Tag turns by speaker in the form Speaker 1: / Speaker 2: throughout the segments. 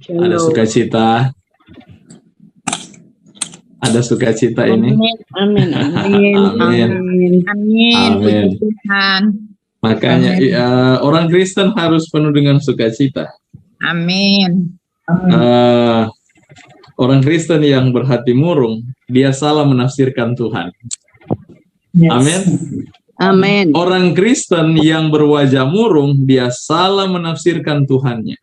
Speaker 1: Ada sukacita. Ada sukacita ini.
Speaker 2: Amin.
Speaker 1: Amin.
Speaker 2: Amin. Tuhan.
Speaker 1: Makanya orang Kristen harus penuh dengan sukacita.
Speaker 2: Amin.
Speaker 1: Orang Kristen yang berhati murung, dia salah menafsirkan Tuhan. Amin.
Speaker 3: Amin.
Speaker 1: Orang Kristen yang berwajah murung, dia salah menafsirkan Tuhannya.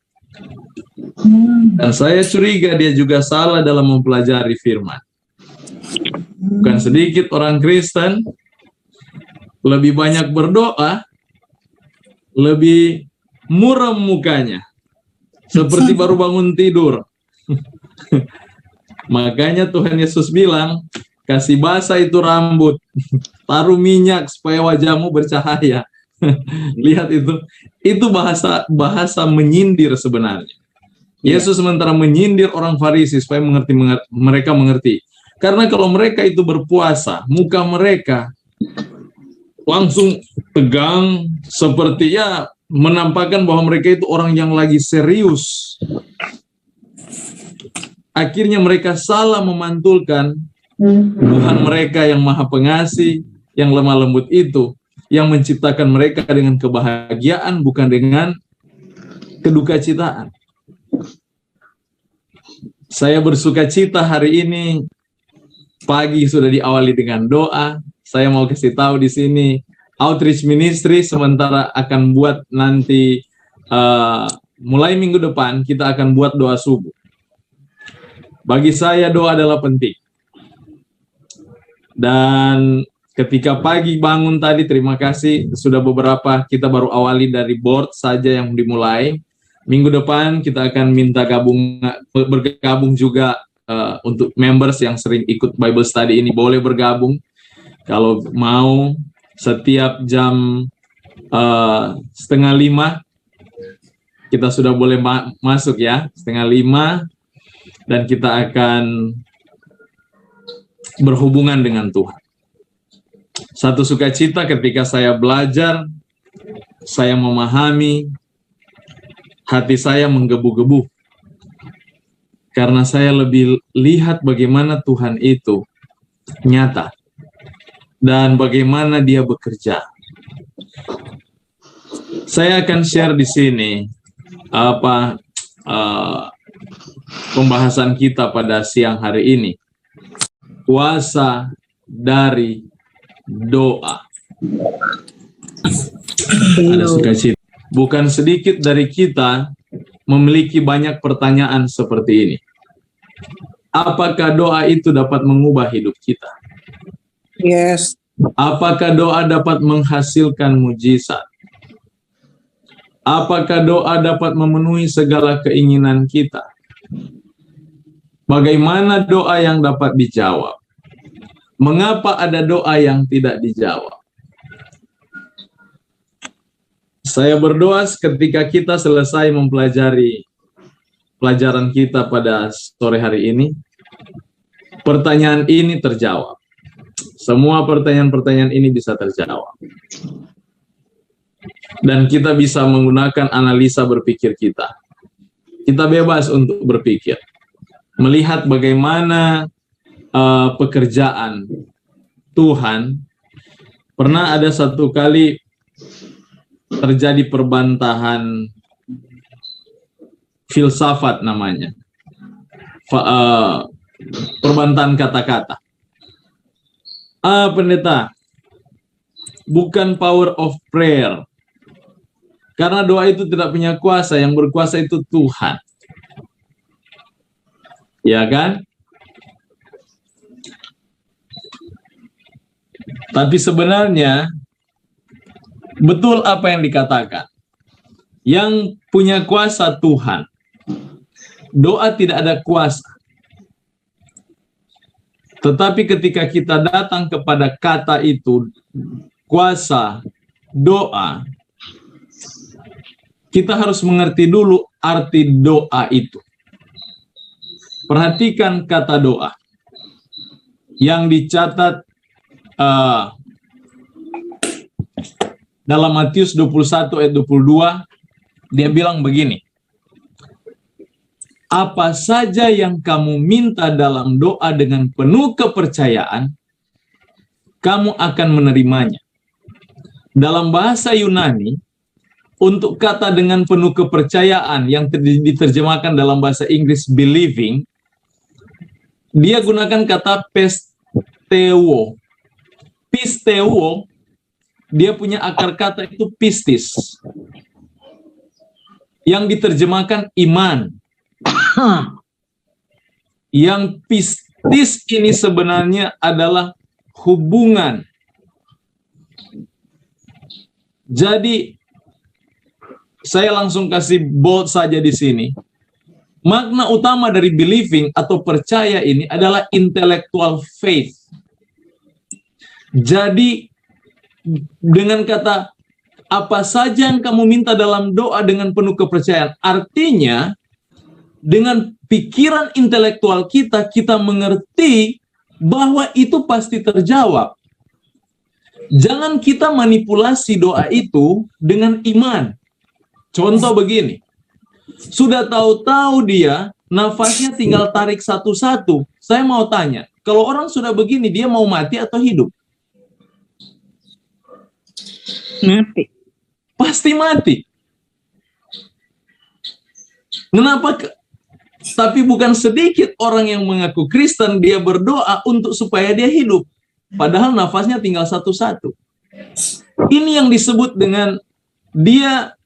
Speaker 1: Dan saya curiga dia juga salah dalam mempelajari firman. Bukan sedikit orang Kristen lebih banyak berdoa, lebih muram mukanya, seperti baru bangun tidur. Makanya Tuhan Yesus bilang, kasih basah itu rambut, taruh minyak supaya wajahmu bercahaya. Lihat itu bahasa menyindir sebenarnya. Yesus sementara menyindir orang Farisi supaya mereka mengerti. Karena kalau mereka itu berpuasa, muka mereka langsung tegang, seperti menampakkan bahwa mereka itu orang yang lagi serius. Akhirnya mereka salah memantulkan Tuhan mereka yang maha pengasih, yang lemah lembut itu, yang menciptakan mereka dengan kebahagiaan, bukan dengan kedukacitaan. Saya bersuka cita hari ini, pagi sudah diawali dengan doa. Saya mau kasih tahu di sini, outreach ministry sementara akan buat nanti, mulai minggu depan, kita akan buat doa subuh. Bagi saya doa adalah penting. Dan ketika pagi bangun tadi, terima kasih, sudah beberapa kita baru awali dari board saja yang dimulai. Minggu depan kita akan minta bergabung juga untuk members yang sering ikut Bible study ini, boleh bergabung. Kalau mau, setiap jam 4:30 kita sudah boleh masuk ya, 4:30. Dan kita akan berhubungan dengan Tuhan. Satu sukacita ketika saya belajar, saya memahami, hati saya menggebu-gebu. Karena saya lebih lihat bagaimana Tuhan itu nyata. Dan bagaimana dia bekerja. Saya akan share di sini pembahasan kita pada siang hari ini. Kuasa dari doa. Ada sukacita. Bukan sedikit dari kita memiliki banyak pertanyaan seperti ini. Apakah doa itu dapat mengubah hidup kita?
Speaker 4: Yes.
Speaker 1: Apakah doa dapat menghasilkan mujizat? Apakah doa dapat memenuhi segala keinginan kita? Bagaimana doa yang dapat dijawab? Mengapa ada doa yang tidak dijawab? Saya berdoa ketika kita selesai mempelajari pelajaran kita pada sore hari ini, pertanyaan ini terjawab. Semua pertanyaan-pertanyaan ini bisa terjawab. Dan kita bisa menggunakan analisa berpikir kita. Kita bebas untuk berpikir. Melihat bagaimana pekerjaan Tuhan. Pernah ada satu kali terjadi perbantahan filsafat namanya. Perbantahan kata-kata. Pendeta, bukan power of prayer. Karena doa itu tidak punya kuasa, yang berkuasa itu Tuhan. Ya kan? Tapi sebenarnya betul apa yang dikatakan. Yang punya kuasa Tuhan. Doa tidak ada kuasa. Tetapi ketika kita datang kepada kata itu, kuasa, doa, kita harus mengerti dulu arti doa itu. Perhatikan kata doa yang dicatat dalam Matius 21 ayat 22, dia bilang begini. apa saja yang kamu minta dalam doa dengan penuh kepercayaan, kamu akan menerimanya. Dalam bahasa Yunani, untuk kata dengan penuh kepercayaan yang diterjemahkan dalam bahasa Inggris believing, dia gunakan kata pisteuo. Pisteuo, dia punya akar kata itu pistis, yang diterjemahkan iman. Yang pistis ini sebenarnya adalah hubungan. Jadi saya langsung kasih bold saja di sini. Makna utama dari believing atau percaya ini adalah intellectual faith. Jadi dengan kata apa saja yang kamu minta dalam doa dengan penuh kepercayaan, artinya dengan pikiran intelektual kita, kita mengerti bahwa itu pasti terjawab. Jangan kita manipulasi doa itu dengan iman. Contoh begini, sudah tahu-tahu dia nafasnya tinggal tarik satu-satu. Saya mau tanya, kalau orang sudah begini, dia mau mati atau hidup?
Speaker 2: Mati.
Speaker 1: Pasti mati. Kenapa? Tapi bukan sedikit orang yang mengaku Kristen, dia berdoa untuk supaya dia hidup. Padahal nafasnya tinggal satu-satu. Ini yang disebut dengan dia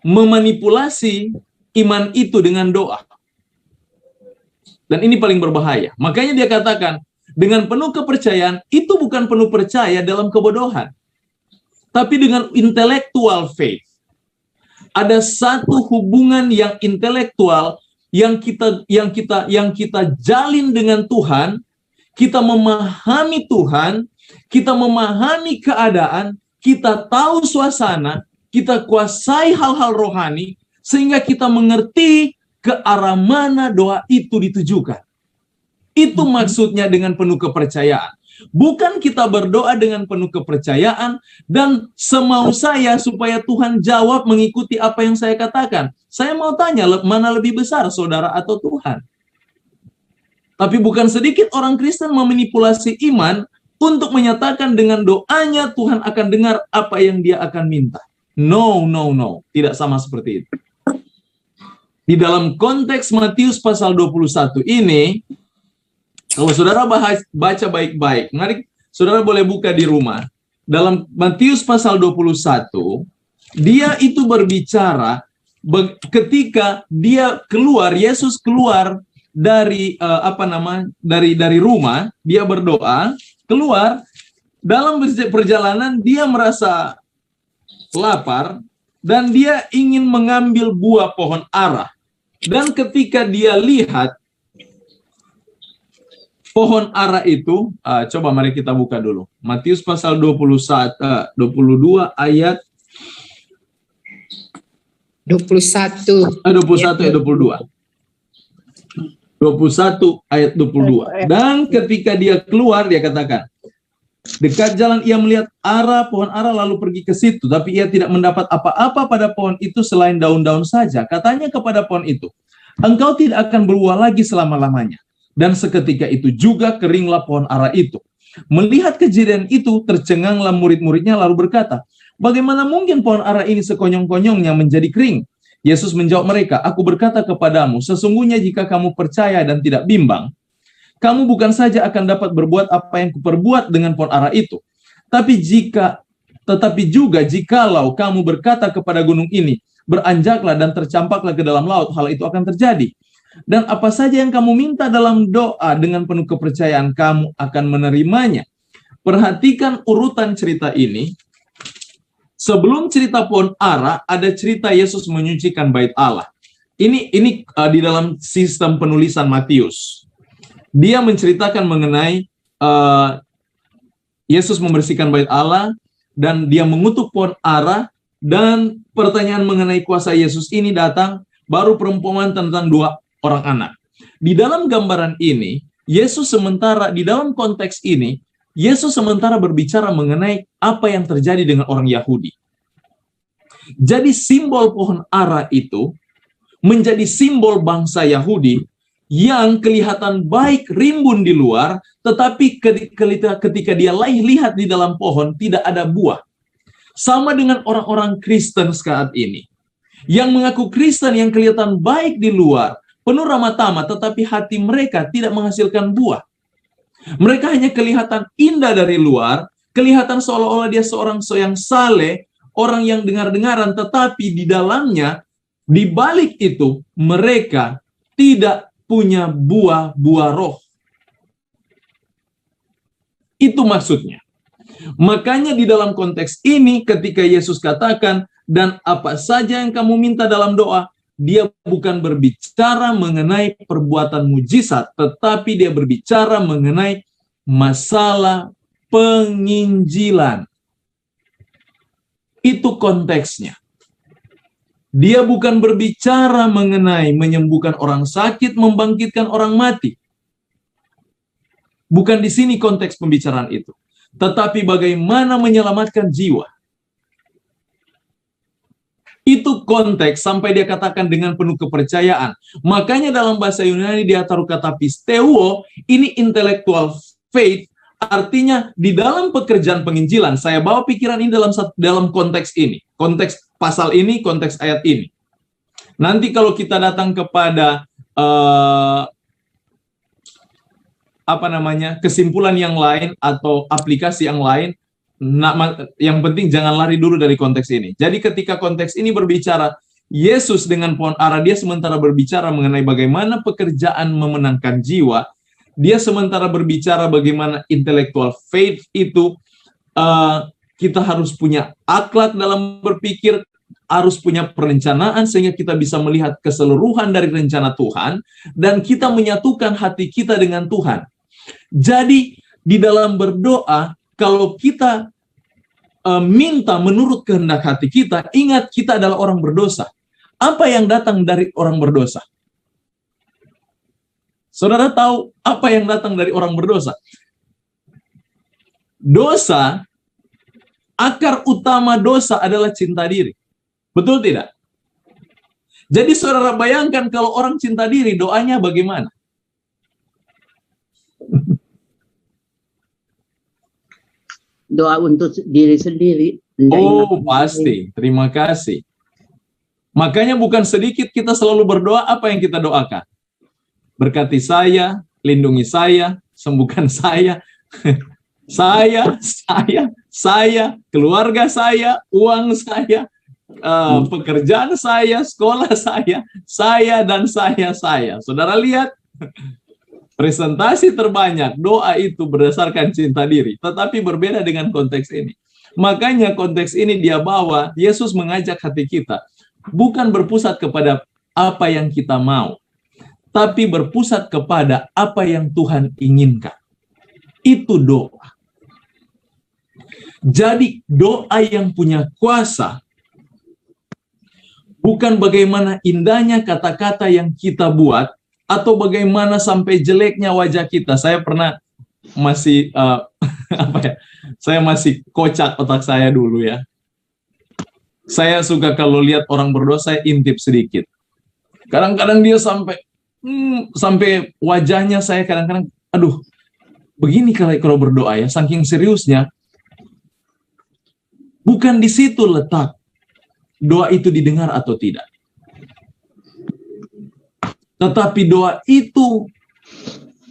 Speaker 1: memanipulasi iman itu dengan doa. Dan ini paling berbahaya. Makanya dia katakan, dengan penuh kepercayaan, itu bukan penuh percaya dalam kebodohan. Tapi dengan intellectual faith. Ada satu hubungan yang intelektual yang kita jalin dengan Tuhan, kita memahami Tuhan, kita memahami keadaan, kita tahu suasana, kita kuasai hal-hal rohani sehingga kita mengerti ke arah mana doa itu ditujukan. Itu maksudnya dengan penuh kepercayaan. Bukan kita berdoa dengan penuh kepercayaan dan semau saya supaya Tuhan jawab mengikuti apa yang saya katakan. Saya mau tanya, mana lebih besar, saudara atau Tuhan? Tapi bukan sedikit orang Kristen memanipulasi iman untuk menyatakan dengan doanya Tuhan akan dengar apa yang dia akan minta. No. Tidak sama seperti itu. Di dalam konteks Matius pasal 21 ini, kalau saudara baca baik-baik, mari saudara boleh buka di rumah. Dalam Matius pasal 21, dia itu berbicara ketika dia keluar, Yesus keluar dari dari rumah, dia berdoa, keluar, dalam perjalanan dia merasa lapar dan dia ingin mengambil buah pohon ara. Dan ketika dia lihat pohon ara itu, coba mari kita buka dulu. Matius pasal 22 ayat
Speaker 2: 21.
Speaker 1: 21 ayat 22. 21 ayat 22. Dan ketika dia keluar, dia katakan, dekat jalan ia melihat pohon ara lalu pergi ke situ, tapi ia tidak mendapat apa-apa pada pohon itu selain daun-daun saja. Katanya kepada pohon itu, engkau tidak akan berbuah lagi selama-lamanya. Dan seketika itu juga keringlah pohon ara itu. Melihat kejadian itu, tercenganglah murid-muridnya lalu berkata, bagaimana mungkin pohon ara ini sekonyong-konyongnya menjadi kering? Yesus menjawab mereka, aku berkata kepadamu, sesungguhnya jika kamu percaya dan tidak bimbang, kamu bukan saja akan dapat berbuat apa yang kuperbuat dengan pohon ara itu, tetapi juga jikalau kamu berkata kepada gunung ini, beranjaklah dan tercampaklah ke dalam laut, hal itu akan terjadi. Dan apa saja yang kamu minta dalam doa dengan penuh kepercayaan, kamu akan menerimanya. Perhatikan urutan cerita ini. Sebelum cerita pohon ara, ada cerita Yesus menyucikan bait Allah. Ini di dalam sistem penulisan Matius. Dia menceritakan mengenai Yesus membersihkan bait Allah dan dia mengutuk pohon ara, dan pertanyaan mengenai kuasa Yesus ini datang, baru perumpamaan tentang dua orang anak. Di dalam gambaran ini, Yesus sementara di dalam konteks ini, Yesus sementara berbicara mengenai apa yang terjadi dengan orang Yahudi. Jadi simbol pohon ara itu menjadi simbol bangsa Yahudi yang kelihatan baik rimbun di luar, tetapi ketika dia lihat di dalam pohon tidak ada buah. Sama dengan orang-orang Kristen saat ini, yang mengaku Kristen yang kelihatan baik di luar, penuh ramah tamah, tetapi hati mereka tidak menghasilkan buah. Mereka hanya kelihatan indah dari luar, kelihatan seolah-olah dia seorang yang saleh, orang yang dengar-dengaran, tetapi di dalamnya, di balik itu, mereka tidak punya buah-buah roh. Itu maksudnya. Makanya di dalam konteks ini, ketika Yesus katakan, dan apa saja yang kamu minta dalam doa, dia bukan berbicara mengenai perbuatan mujizat, tetapi dia berbicara mengenai masalah penginjilan. Itu konteksnya. Dia bukan berbicara mengenai menyembuhkan orang sakit, membangkitkan orang mati. Bukan di sini konteks pembicaraan itu. Tetapi bagaimana menyelamatkan jiwa. Itu konteks sampai dia katakan dengan penuh kepercayaan. Makanya dalam bahasa Yunani dia taruh kata pisteuo, ini intellectual faith, artinya di dalam pekerjaan penginjilan. Saya bawa pikiran ini dalam konteks ini. Konteks pasal ini, konteks ayat ini. Nanti kalau kita datang kepada kesimpulan yang lain atau aplikasi yang lain, yang penting jangan lari dulu dari konteks ini. Jadi ketika konteks ini berbicara Yesus dengan pohon ara, dia sementara berbicara mengenai bagaimana pekerjaan memenangkan jiwa. Dia sementara berbicara bagaimana intellectual faith itu, kita harus punya akhlak dalam berpikir, harus punya perencanaan sehingga kita bisa melihat keseluruhan dari rencana Tuhan, dan kita menyatukan hati kita dengan Tuhan. Jadi di dalam berdoa, kalau kita minta menurut kehendak hati kita, ingat kita adalah orang berdosa. Apa yang datang dari orang berdosa? Saudara tahu apa yang datang dari orang berdosa? Dosa, akar utama dosa adalah cinta diri. Betul tidak? Jadi saudara bayangkan kalau orang cinta diri, doanya bagaimana?
Speaker 2: Doa untuk diri sendiri.
Speaker 1: Oh, pasti. Terima kasih. Makanya bukan sedikit kita selalu berdoa, apa yang kita doakan? Berkati saya, lindungi saya, sembuhkan saya, saya, keluarga saya, uang saya, pekerjaan saya, sekolah saya, dan saya. Saudara lihat, presentasi terbanyak, doa itu berdasarkan cinta diri. Tetapi berbeda dengan konteks ini. Makanya konteks ini dia bawa, Yesus mengajak hati kita, bukan berpusat kepada apa yang kita mau, tapi berpusat kepada apa yang Tuhan inginkan. Itu doa. Jadi doa yang punya kuasa, bukan bagaimana indahnya kata-kata yang kita buat, atau bagaimana sampai jeleknya wajah kita. Saya pernah masih saya masih kocak otak saya dulu ya. Saya suka kalau lihat orang berdoa, saya intip sedikit. Kadang-kadang dia sampai wajahnya saya kadang-kadang, aduh, begini kalau berdoa ya, saking seriusnya. Bukan di situ letak doa itu didengar atau tidak. Tetapi doa itu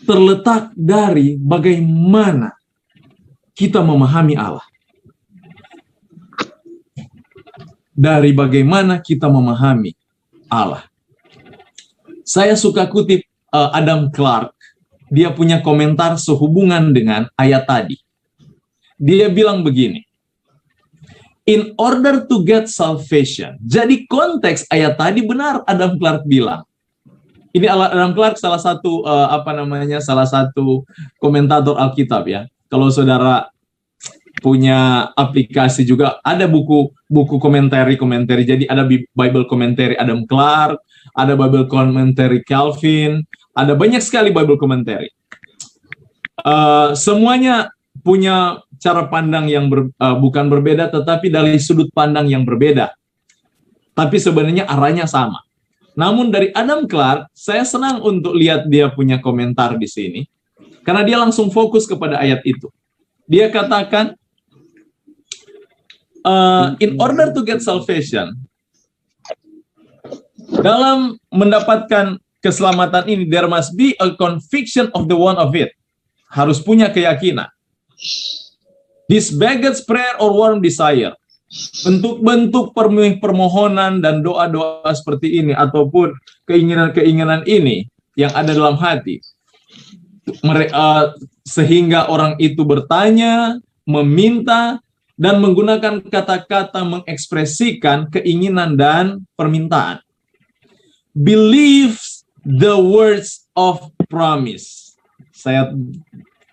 Speaker 1: terletak dari bagaimana kita memahami Allah. Dari bagaimana kita memahami Allah. Saya suka kutip Adam Clark. Dia punya komentar sehubungan dengan ayat tadi. Dia bilang begini. In order to get salvation. Jadi konteks ayat tadi benar Adam Clark bilang. Ini Adam Clark salah satu salah satu komentator Alkitab ya. Kalau saudara punya aplikasi juga ada buku komentari. Jadi ada Bible komentari Adam Clark, ada Bible komentari Calvin, ada banyak sekali Bible komentari. Semuanya punya cara pandang yang bukan berbeda, tetapi dari sudut pandang yang berbeda. Tapi sebenarnya arahnya sama. Namun dari Adam Clark, saya senang untuk lihat dia punya komentar di sini, karena dia langsung fokus kepada ayat itu. Dia katakan, in order to get salvation, dalam mendapatkan keselamatan ini, there must be a conviction of the one of it. Harus punya keyakinan. This beggars prayer or warm desire. Bentuk-bentuk permohonan dan doa-doa seperti ini, ataupun keinginan-keinginan ini yang ada dalam hati, sehingga orang itu bertanya, meminta, dan menggunakan kata-kata mengekspresikan keinginan dan permintaan. Believe the words of promise. Saya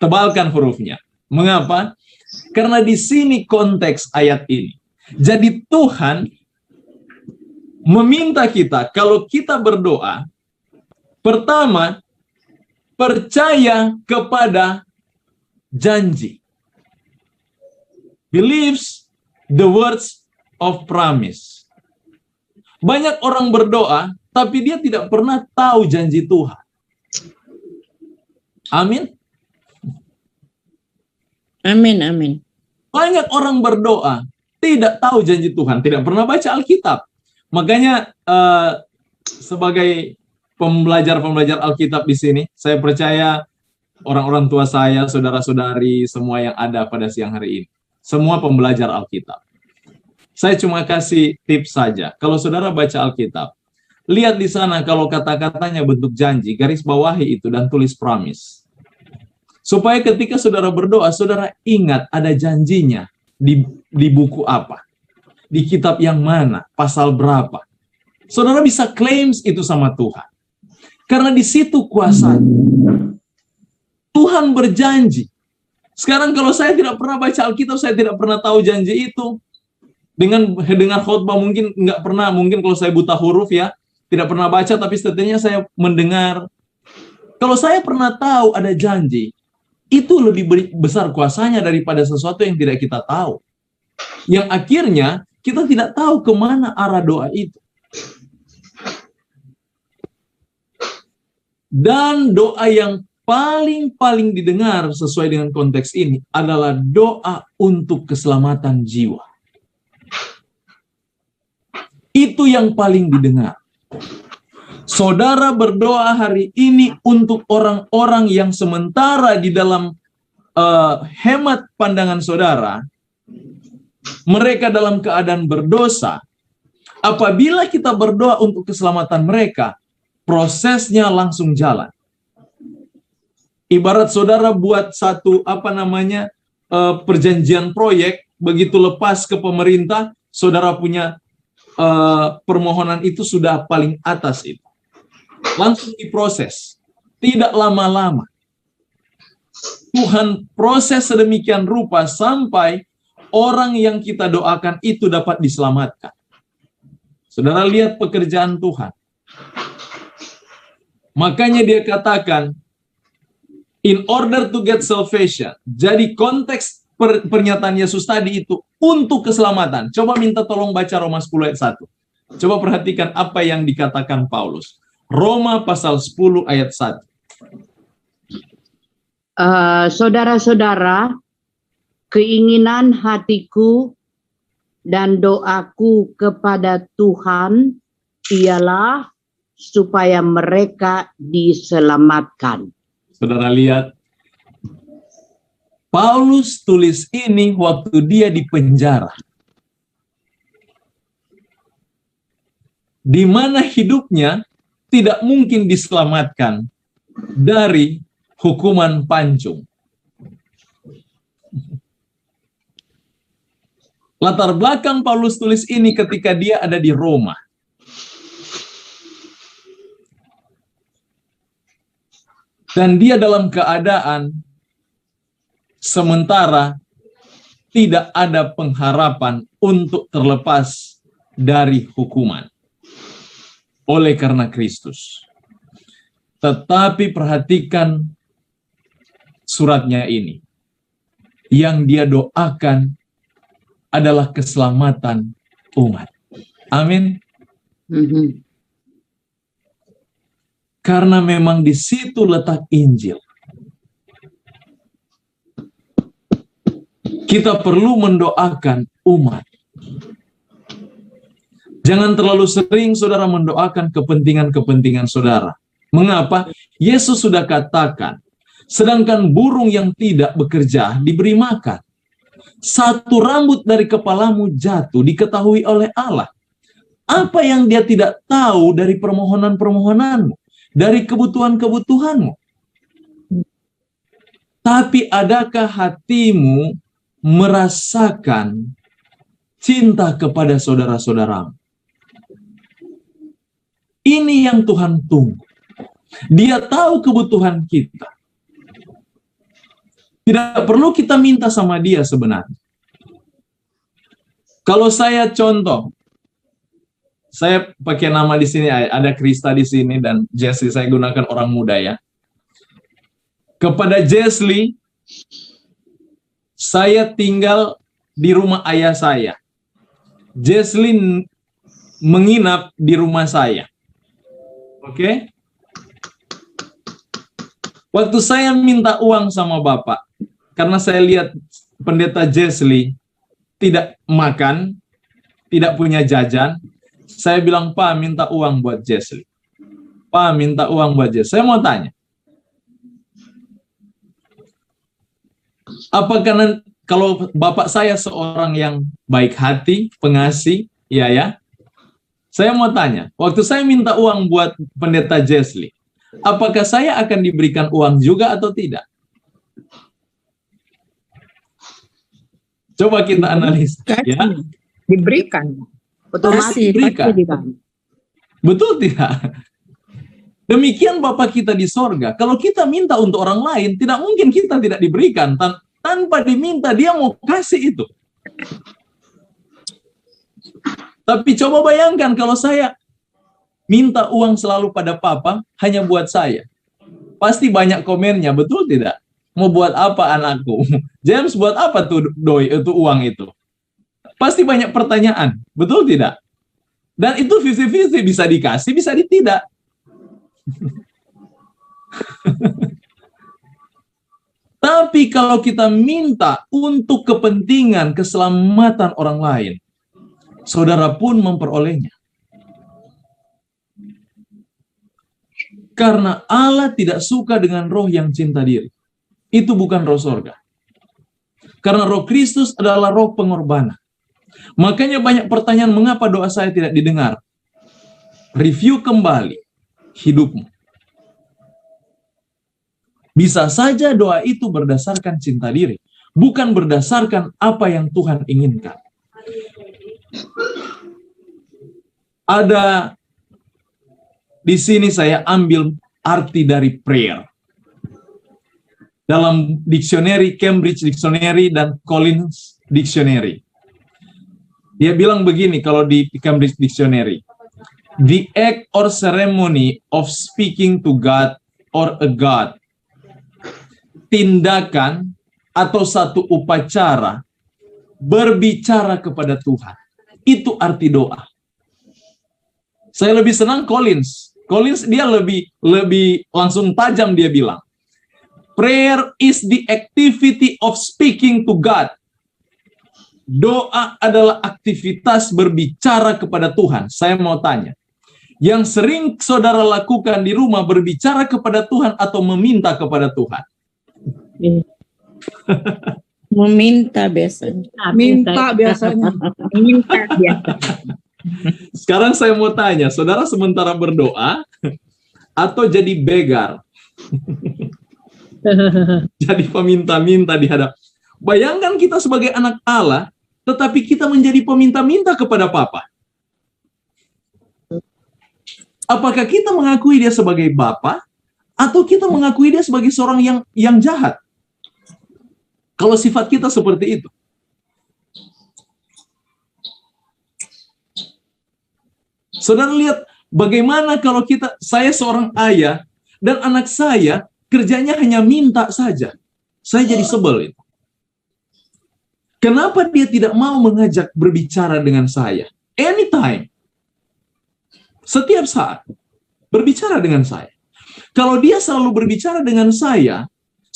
Speaker 1: tebalkan hurufnya. Mengapa? Karena di sini konteks ayat ini. Jadi Tuhan meminta kita, kalau kita berdoa, pertama, percaya kepada janji. Believes the words of promise. Banyak orang berdoa, tapi dia tidak pernah tahu janji Tuhan. Amin.
Speaker 2: Amin, amin.
Speaker 1: Banyak orang berdoa, tidak tahu janji Tuhan, tidak pernah baca Alkitab. Makanya sebagai pembelajar-pembelajar Alkitab di sini, saya percaya orang-orang tua saya, saudara-saudari, semua yang ada pada siang hari ini, semua pembelajar Alkitab. Saya cuma kasih tips saja. Kalau saudara baca Alkitab, lihat di sana kalau kata-katanya bentuk janji, garis bawahi itu dan tulis promise. Supaya ketika saudara berdoa, saudara ingat ada janjinya di buku apa, di kitab yang mana, pasal berapa. Saudara bisa claims itu sama Tuhan. Karena di situ kuasa. Tuhan berjanji. Sekarang kalau saya tidak pernah baca Alkitab, saya tidak pernah tahu janji itu. Dengan khotbah mungkin nggak pernah, mungkin kalau saya buta huruf ya, tidak pernah baca, tapi setidaknya saya mendengar. Kalau saya pernah tahu ada janji, itu lebih besar kuasanya daripada sesuatu yang tidak kita tahu. Yang akhirnya kita tidak tahu kemana arah doa itu. Dan doa yang paling didengar sesuai dengan konteks ini adalah doa untuk keselamatan jiwa. Itu yang paling didengar. Saudara berdoa hari ini untuk orang-orang yang sementara di dalam hemat pandangan saudara, mereka dalam keadaan berdosa. Apabila kita berdoa untuk keselamatan mereka, prosesnya langsung jalan. Ibarat saudara buat satu perjanjian proyek, begitu lepas ke pemerintah, saudara punya permohonan itu sudah paling atas itu. Langsung diproses, tidak lama-lama. Tuhan proses sedemikian rupa sampai orang yang kita doakan itu dapat diselamatkan. Saudara lihat pekerjaan Tuhan. Makanya dia katakan, in order to get salvation. Jadi konteks pernyataan Yesus tadi itu untuk keselamatan. Coba minta tolong baca Roma 10 ayat 1. Coba perhatikan apa yang dikatakan Paulus. Roma pasal 10 ayat 1.
Speaker 2: Saudara-saudara, keinginan hatiku dan doaku kepada Tuhan ialah supaya mereka diselamatkan.
Speaker 1: Saudara lihat, Paulus tulis ini waktu dia di penjara, di mana hidupnya tidak mungkin diselamatkan dari hukuman pancung. Latar belakang Paulus tulis ini ketika dia ada di Roma. Dan dia dalam keadaan sementara tidak ada pengharapan untuk terlepas dari hukuman oleh karena Kristus. Tetapi perhatikan suratnya ini. Yang dia doakan adalah keselamatan umat. Amin. Karena memang di situ letak Injil. Kita perlu mendoakan umat. Jangan terlalu sering saudara mendoakan kepentingan-kepentingan saudara. Mengapa? Yesus sudah katakan, sedangkan burung yang tidak bekerja diberi makan. Satu rambut dari kepalamu jatuh diketahui oleh Allah. Apa yang dia tidak tahu dari permohonan-permohonanmu, dari kebutuhan-kebutuhanmu? Tapi adakah hatimu merasakan cinta kepada saudara-saudaramu? Ini yang Tuhan tunggu. Dia tahu kebutuhan kita. Tidak perlu kita minta sama dia sebenarnya. Kalau saya contoh, saya pakai nama di sini, ada Krista di sini dan Jesli, saya gunakan orang muda ya. Kepada Jesli, saya tinggal di rumah ayah saya. Jesli menginap di rumah saya. Oke? Waktu saya minta uang sama Bapak, karena saya lihat pendeta Jesli tidak makan, tidak punya jajan, saya bilang, Pak, minta uang buat Jesli. Pak, minta uang buat Jesli. Saya mau tanya, apakah kalau Bapak saya seorang yang baik hati, pengasih, ya? Saya mau tanya, waktu saya minta uang buat pendeta Jesli, apakah saya akan diberikan uang juga atau tidak? Coba kita analisa, ya.
Speaker 2: Diberikan. Otomatis
Speaker 1: Diberikan. Betul tidak? Demikian Bapa kita di sorga. Kalau kita minta untuk orang lain, tidak mungkin kita tidak diberikan. Tanpa diminta, dia mau kasih itu. Tapi coba bayangkan kalau saya minta uang selalu pada Papa, hanya buat saya. Pasti banyak komennya, betul tidak? Mau buat apa anakku? James, buat apa tuh doi itu uang itu? Pasti banyak pertanyaan, betul tidak? Dan itu 50-50, bisa dikasih, bisa tidak. Tapi kalau kita minta untuk kepentingan keselamatan orang lain, saudara pun memperolehnya. Karena Allah tidak suka dengan roh yang cinta diri. Itu bukan roh sorga. Karena roh Kristus adalah roh pengorbanan. Makanya banyak pertanyaan, mengapa doa saya tidak didengar? Review kembali hidupmu. Bisa saja doa itu berdasarkan cinta diri, bukan berdasarkan apa yang Tuhan inginkan. Ada di sini saya ambil arti dari prayer. Dalam dictionary, Cambridge Dictionary dan Collins Dictionary. Dia bilang begini kalau di Cambridge Dictionary. The act or ceremony of speaking to God or a God. Tindakan atau satu upacara berbicara kepada Tuhan. Itu arti doa. Saya lebih senang Collins. Collins dia lebih langsung tajam, dia bilang. Prayer is the activity of speaking to God. Doa adalah aktivitas berbicara kepada Tuhan. Saya mau tanya, yang sering saudara lakukan di rumah berbicara kepada Tuhan atau meminta kepada Tuhan?
Speaker 2: Meminta biasanya. Minta biasanya. Minta biasanya.
Speaker 1: Sekarang saya mau tanya, saudara sementara berdoa atau jadi begar? Jadi peminta-minta di hadap. Bayangkan kita sebagai anak Allah, tetapi kita menjadi peminta-minta kepada Bapa. Apakah kita mengakui dia sebagai Bapa, atau kita mengakui dia sebagai seorang yang jahat? Kalau sifat kita seperti itu. Saudara lihat bagaimana kalau saya seorang ayah dan anak saya kerjanya hanya minta saja. Saya jadi sebel itu. Kenapa dia tidak mau mengajak berbicara dengan saya? Anytime. Setiap saat. Berbicara dengan saya. Kalau dia selalu berbicara dengan saya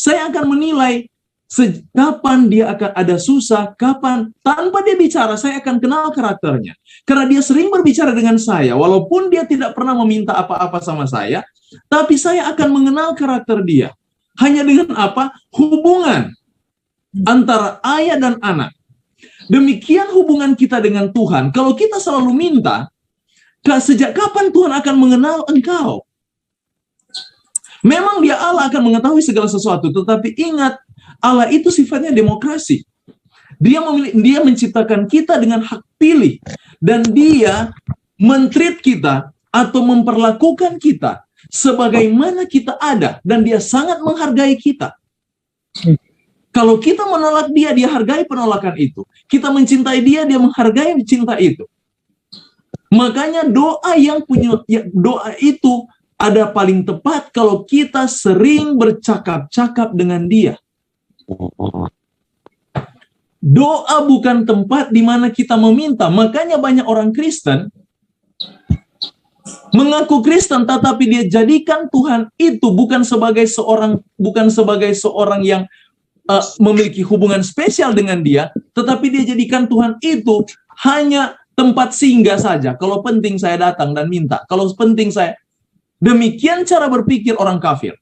Speaker 1: akan menilai kapan dia akan ada susah, kapan. Tanpa dia bicara, saya akan kenal karakternya. Karena dia sering berbicara dengan saya, walaupun dia tidak pernah meminta apa-apa sama saya, tapi saya akan mengenal karakter dia. Hanya dengan apa? Hubungan antara ayah dan anak. Demikian hubungan kita dengan Tuhan. Kalau kita selalu minta, sejak kapan Tuhan akan mengenal engkau? Memang dia Allah akan mengetahui segala sesuatu, tetapi ingat, Allah itu sifatnya demokrasi. Dia menciptakan kita dengan hak pilih, dan dia men-treat kita atau memperlakukan kita sebagaimana kita ada, dan dia sangat menghargai kita. Kalau kita menolak dia, dia hargai penolakan itu. Kita mencintai dia, dia menghargai cinta itu. Makanya doa itu ada paling tepat kalau kita sering bercakap-cakap dengan dia. Doa bukan tempat di mana kita meminta. Makanya banyak orang Kristen mengaku Kristen, tetapi dia jadikan Tuhan itu bukan sebagai seorang yang memiliki hubungan spesial dengan dia, tetapi dia jadikan Tuhan itu hanya tempat singgah saja. Kalau penting saya datang dan minta. Kalau penting saya. Demikian cara berpikir orang kafir.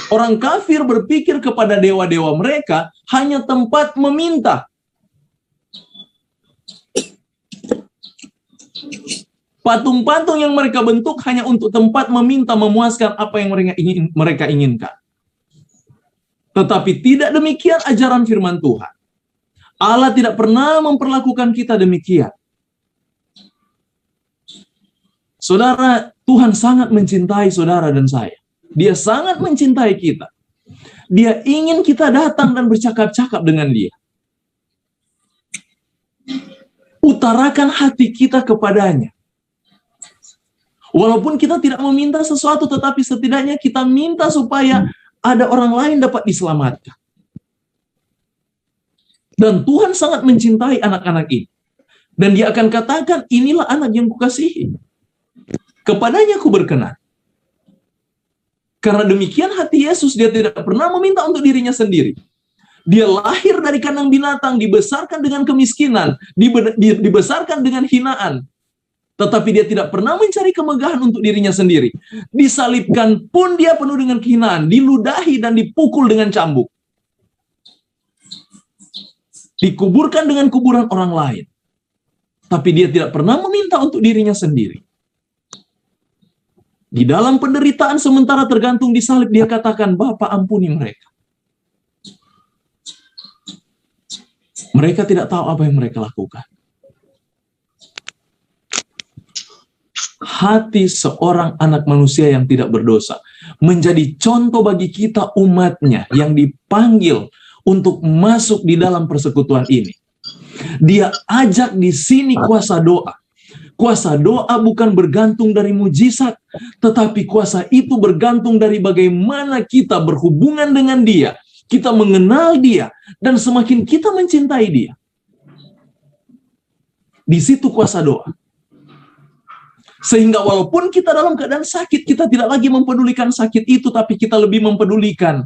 Speaker 1: Orang kafir berpikir kepada dewa-dewa mereka hanya tempat meminta. Patung-patung yang mereka bentuk hanya untuk tempat meminta, memuaskan apa yang mereka inginkan. Tetapi tidak demikian ajaran firman Tuhan. Allah tidak pernah memperlakukan kita demikian. Saudara, Tuhan sangat mencintai saudara dan saya. Dia sangat mencintai kita. Dia ingin kita datang dan bercakap-cakap dengan dia. Utarakan hati kita kepadanya. Walaupun kita tidak meminta sesuatu, tetapi setidaknya kita minta supaya ada orang lain dapat diselamatkan. Dan Tuhan sangat mencintai anak-anak ini. Dan dia akan katakan, inilah anak yang kukasihi. Kepadanya aku berkenan. Karena demikian hati Yesus, dia tidak pernah meminta untuk dirinya sendiri. Dia lahir dari kandang binatang, dibesarkan dengan kemiskinan, dibesarkan dengan hinaan. Tetapi dia tidak pernah mencari kemegahan untuk dirinya sendiri. Disalibkan pun dia penuh dengan kehinaan, diludahi dan dipukul dengan cambuk. Dikuburkan dengan kuburan orang lain. Tapi dia tidak pernah meminta untuk dirinya sendiri. Di dalam penderitaan sementara tergantung di salib, dia katakan, Bapa ampuni mereka. Mereka tidak tahu apa yang mereka lakukan. Hati seorang anak manusia yang tidak berdosa menjadi contoh bagi kita umatnya yang dipanggil untuk masuk di dalam persekutuan ini. Dia ajak di sini kuasa doa. Kuasa doa bukan bergantung dari mujizat, tetapi kuasa itu bergantung dari bagaimana kita berhubungan dengan dia, kita mengenal dia, dan semakin kita mencintai dia. Di situ kuasa doa. Sehingga walaupun kita dalam keadaan sakit, kita tidak lagi mempedulikan sakit itu, tapi kita lebih mempedulikan,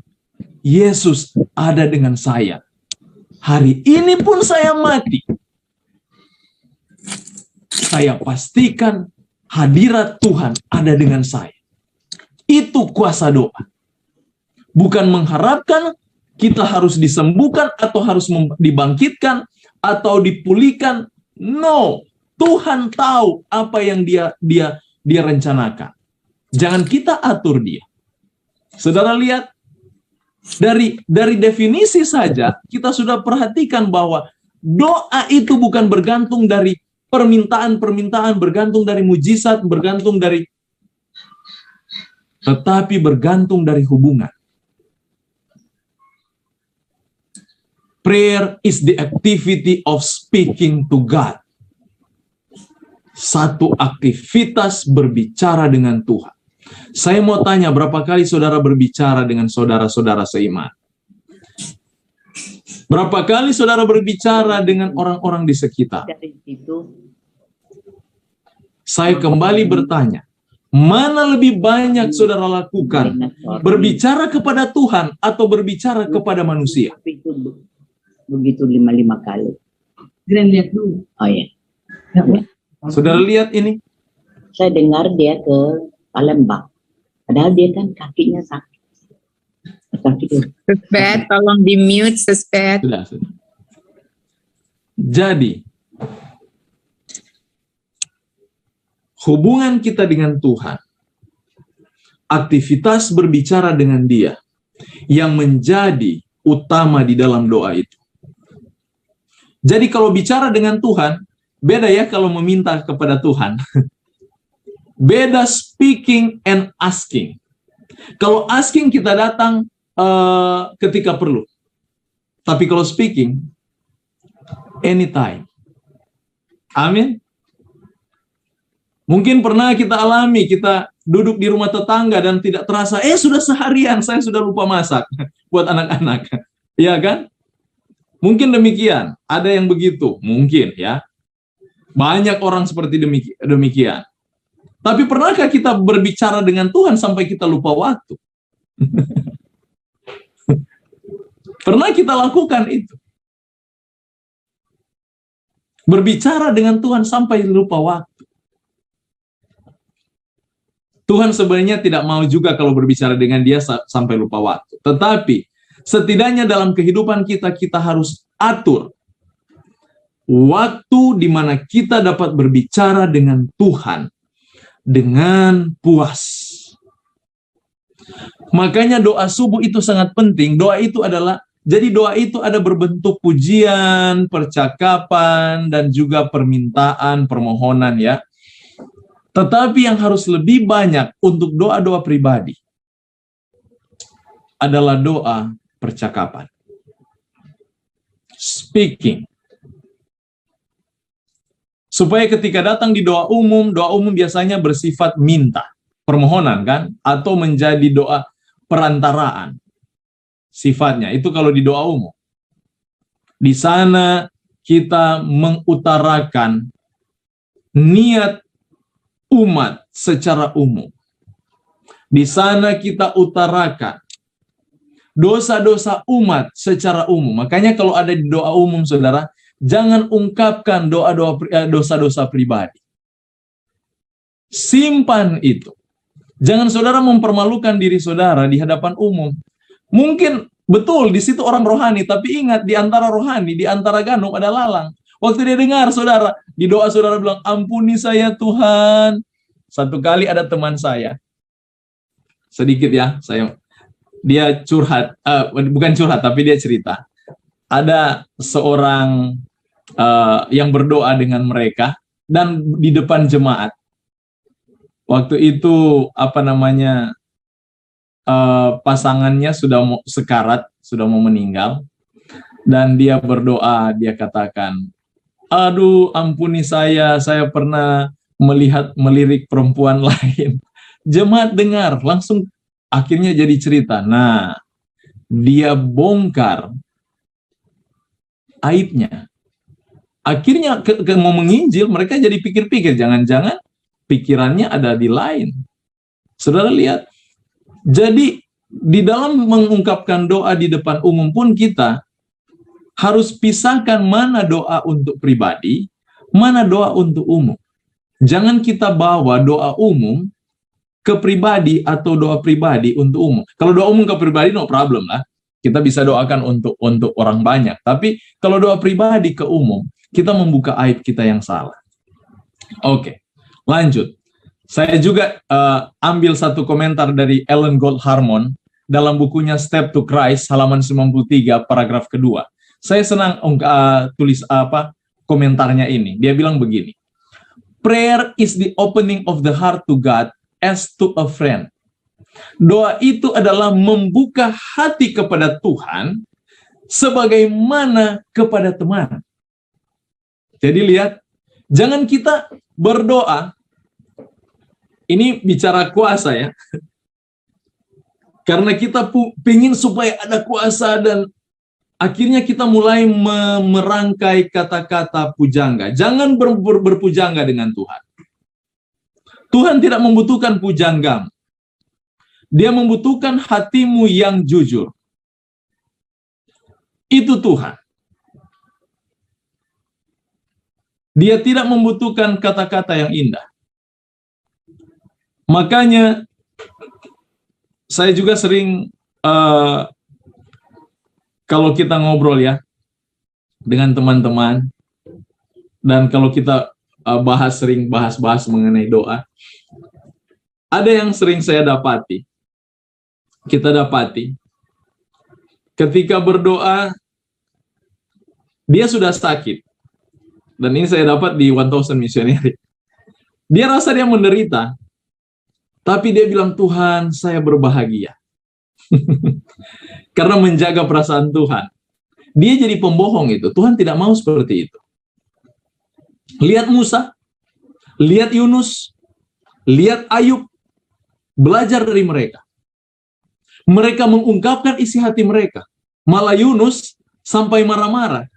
Speaker 1: Yesus ada dengan saya. Hari ini pun saya mati. Saya pastikan hadirat Tuhan ada dengan saya. Itu kuasa doa. Bukan mengharapkan kita harus disembuhkan atau harus dibangkitkan atau dipulihkan. No, Tuhan tahu apa yang dia rencanakan. Jangan kita atur dia. Saudara lihat, dari definisi saja kita sudah perhatikan bahwa doa itu bukan bergantung dari permintaan-permintaan, bergantung dari mujizat, bergantung dari, tetapi bergantung dari hubungan. Prayer is the activity of speaking to God. Satu aktivitas berbicara dengan Tuhan. Saya mau tanya, berapa kali saudara berbicara dengan saudara-saudara seiman? Berapa kali saudara berbicara dengan orang-orang di sekitar? Saya kembali bertanya, Mana lebih banyak saudara lakukan? Berbicara kepada Tuhan atau berbicara kepada manusia?
Speaker 2: Begitu 5 kali. Grand lihat dulu. Oh ya.
Speaker 1: Saudara lihat ini?
Speaker 2: Saya dengar dia ke Palembang. Padahal dia kan kakinya sakit. Suspet, tolong di mute, suspet.
Speaker 1: Sudah. Jadi, hubungan kita dengan Tuhan, aktivitas berbicara dengan Dia, yang menjadi utama di dalam doa itu. Jadi kalau bicara dengan Tuhan, beda ya kalau meminta kepada Tuhan. Beda speaking and asking. Kalau asking kita datang ketika perlu. Tapi kalau speaking, anytime. Amin. Mungkin pernah kita alami, kita duduk di rumah tetangga dan tidak terasa, sudah seharian saya sudah lupa masak buat anak-anak. Iya kan? Mungkin demikian, ada yang begitu, mungkin ya. Banyak orang seperti demikian. Tapi pernahkah kita berbicara dengan Tuhan sampai kita lupa waktu? Pernah kita lakukan itu? Berbicara dengan Tuhan sampai lupa waktu. Tuhan sebenarnya tidak mau juga kalau berbicara dengan Dia sampai lupa waktu. Tetapi setidaknya dalam kehidupan kita, kita harus atur waktu di mana kita dapat berbicara dengan Tuhan dengan puas. Makanya doa subuh itu sangat penting. Doa itu adalah, jadi doa itu ada berbentuk pujian, percakapan, dan juga permintaan, permohonan ya. Tetapi yang harus lebih banyak untuk doa-doa pribadi adalah doa percakapan. Speaking. Supaya ketika datang di doa umum biasanya bersifat minta, permohonan kan? Atau menjadi doa perantaraan. Sifatnya, itu kalau di doa umum. Di sana kita mengutarakan niat umat secara umum. Di sana kita utarakan dosa-dosa umat secara umum. Makanya kalau ada di doa umum, saudara, jangan ungkapkan dosa-dosa pribadi. Simpan itu. Jangan saudara mempermalukan diri saudara di hadapan umum. Mungkin betul di situ orang rohani, tapi ingat di antara rohani, di antara ganum ada lalang. Waktu dia dengar saudara, di doa saudara bilang, ampuni saya Tuhan. Satu kali ada teman saya, sedikit ya, dia curhat, bukan curhat, tapi dia cerita. Ada seorang yang berdoa dengan mereka, dan di depan jemaat. Waktu itu, pasangannya sudah mau sekarat, sudah mau meninggal, dan dia berdoa, dia katakan, aduh ampuni saya pernah melirik perempuan lain. Jemaat dengar, langsung akhirnya jadi cerita. Nah, dia bongkar aibnya. Akhirnya mau menginjil, mereka jadi pikir-pikir, jangan-jangan pikirannya ada di lain. Saudara lihat, jadi di dalam mengungkapkan doa di depan umum pun kita harus pisahkan mana doa untuk pribadi, mana doa untuk umum. Jangan kita bawa doa umum ke pribadi atau doa pribadi untuk umum. Kalau doa umum ke pribadi no problem lah. Kita bisa doakan untuk orang banyak. Tapi kalau doa pribadi ke umum, kita membuka aib kita yang salah. Oke, lanjut. Saya juga ambil satu komentar dari Ellen Gold Harmon dalam bukunya Step to Christ halaman 93 paragraf kedua. Saya senang tulis komentarnya ini. Dia bilang begini. Prayer is the opening of the heart to God as to a friend. Doa itu adalah membuka hati kepada Tuhan sebagaimana kepada teman. Jadi lihat, jangan kita berdoa, ini bicara kuasa ya, karena kita pingin supaya ada kuasa dan akhirnya kita mulai merangkai kata-kata pujangga. Jangan berpujangga dengan Tuhan. Tuhan tidak membutuhkan pujanggamu. Dia membutuhkan hatimu yang jujur. Itu Tuhan. Dia tidak membutuhkan kata-kata yang indah. Makanya saya juga sering kalau kita ngobrol ya dengan teman-teman, dan kalau kita sering bahas mengenai doa, ada yang sering saya dapati, kita dapati, ketika berdoa, dia sudah sakit. Dan ini saya dapat di 1000 Missionary. Dia rasa dia menderita, tapi dia bilang, Tuhan, saya berbahagia. Karena menjaga perasaan Tuhan. Dia jadi pembohong itu. Tuhan tidak mau seperti itu. Lihat Musa, lihat Yunus, lihat Ayub, belajar dari mereka. Mereka mengungkapkan isi hati mereka. Malah Yunus sampai marah-marah.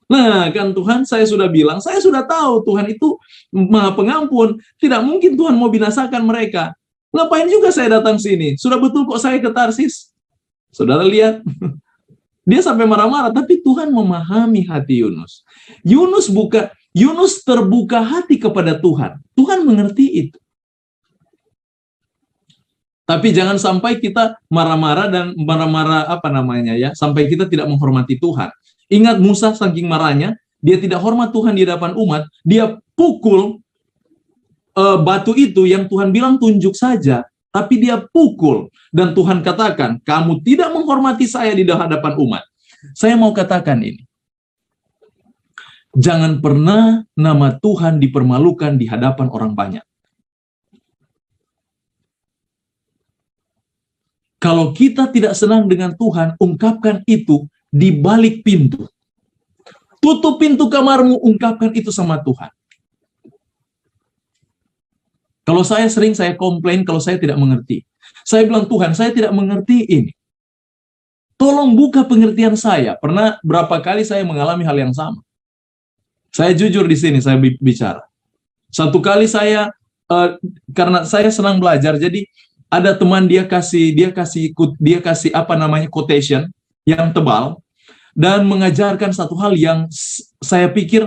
Speaker 1: Nah, kan Tuhan, saya sudah bilang, saya sudah tahu Tuhan itu Maha Pengampun. Tidak mungkin Tuhan mau binasakan mereka. Ngapain juga saya datang sini? Sudah betul kok saya ke Tarsis. Saudara lihat, dia sampai marah-marah, tapi Tuhan memahami hati Yunus. Yunus terbuka hati kepada Tuhan. Tuhan mengerti itu. Tapi jangan sampai kita marah-marah dan sampai kita tidak menghormati Tuhan. Ingat Musa saking marahnya, dia tidak hormat Tuhan di hadapan umat, dia pukul batu itu yang Tuhan bilang tunjuk saja, tapi dia pukul. Dan Tuhan katakan, kamu tidak menghormati saya di hadapan umat. Saya mau katakan ini. Jangan pernah nama Tuhan dipermalukan di hadapan orang banyak. Kalau kita tidak senang dengan Tuhan, ungkapkan itu di balik pintu. Tutup pintu kamarmu, ungkapkan itu sama Tuhan. Kalau saya komplain kalau saya tidak mengerti. Saya bilang, Tuhan, saya tidak mengerti ini. Tolong buka pengertian saya. Pernah berapa kali saya mengalami hal yang sama. Saya jujur di sini, saya bicara. Satu kali saya, karena saya senang belajar, jadi ada teman dia kasih quotation yang tebal, dan mengajarkan satu hal yang saya pikir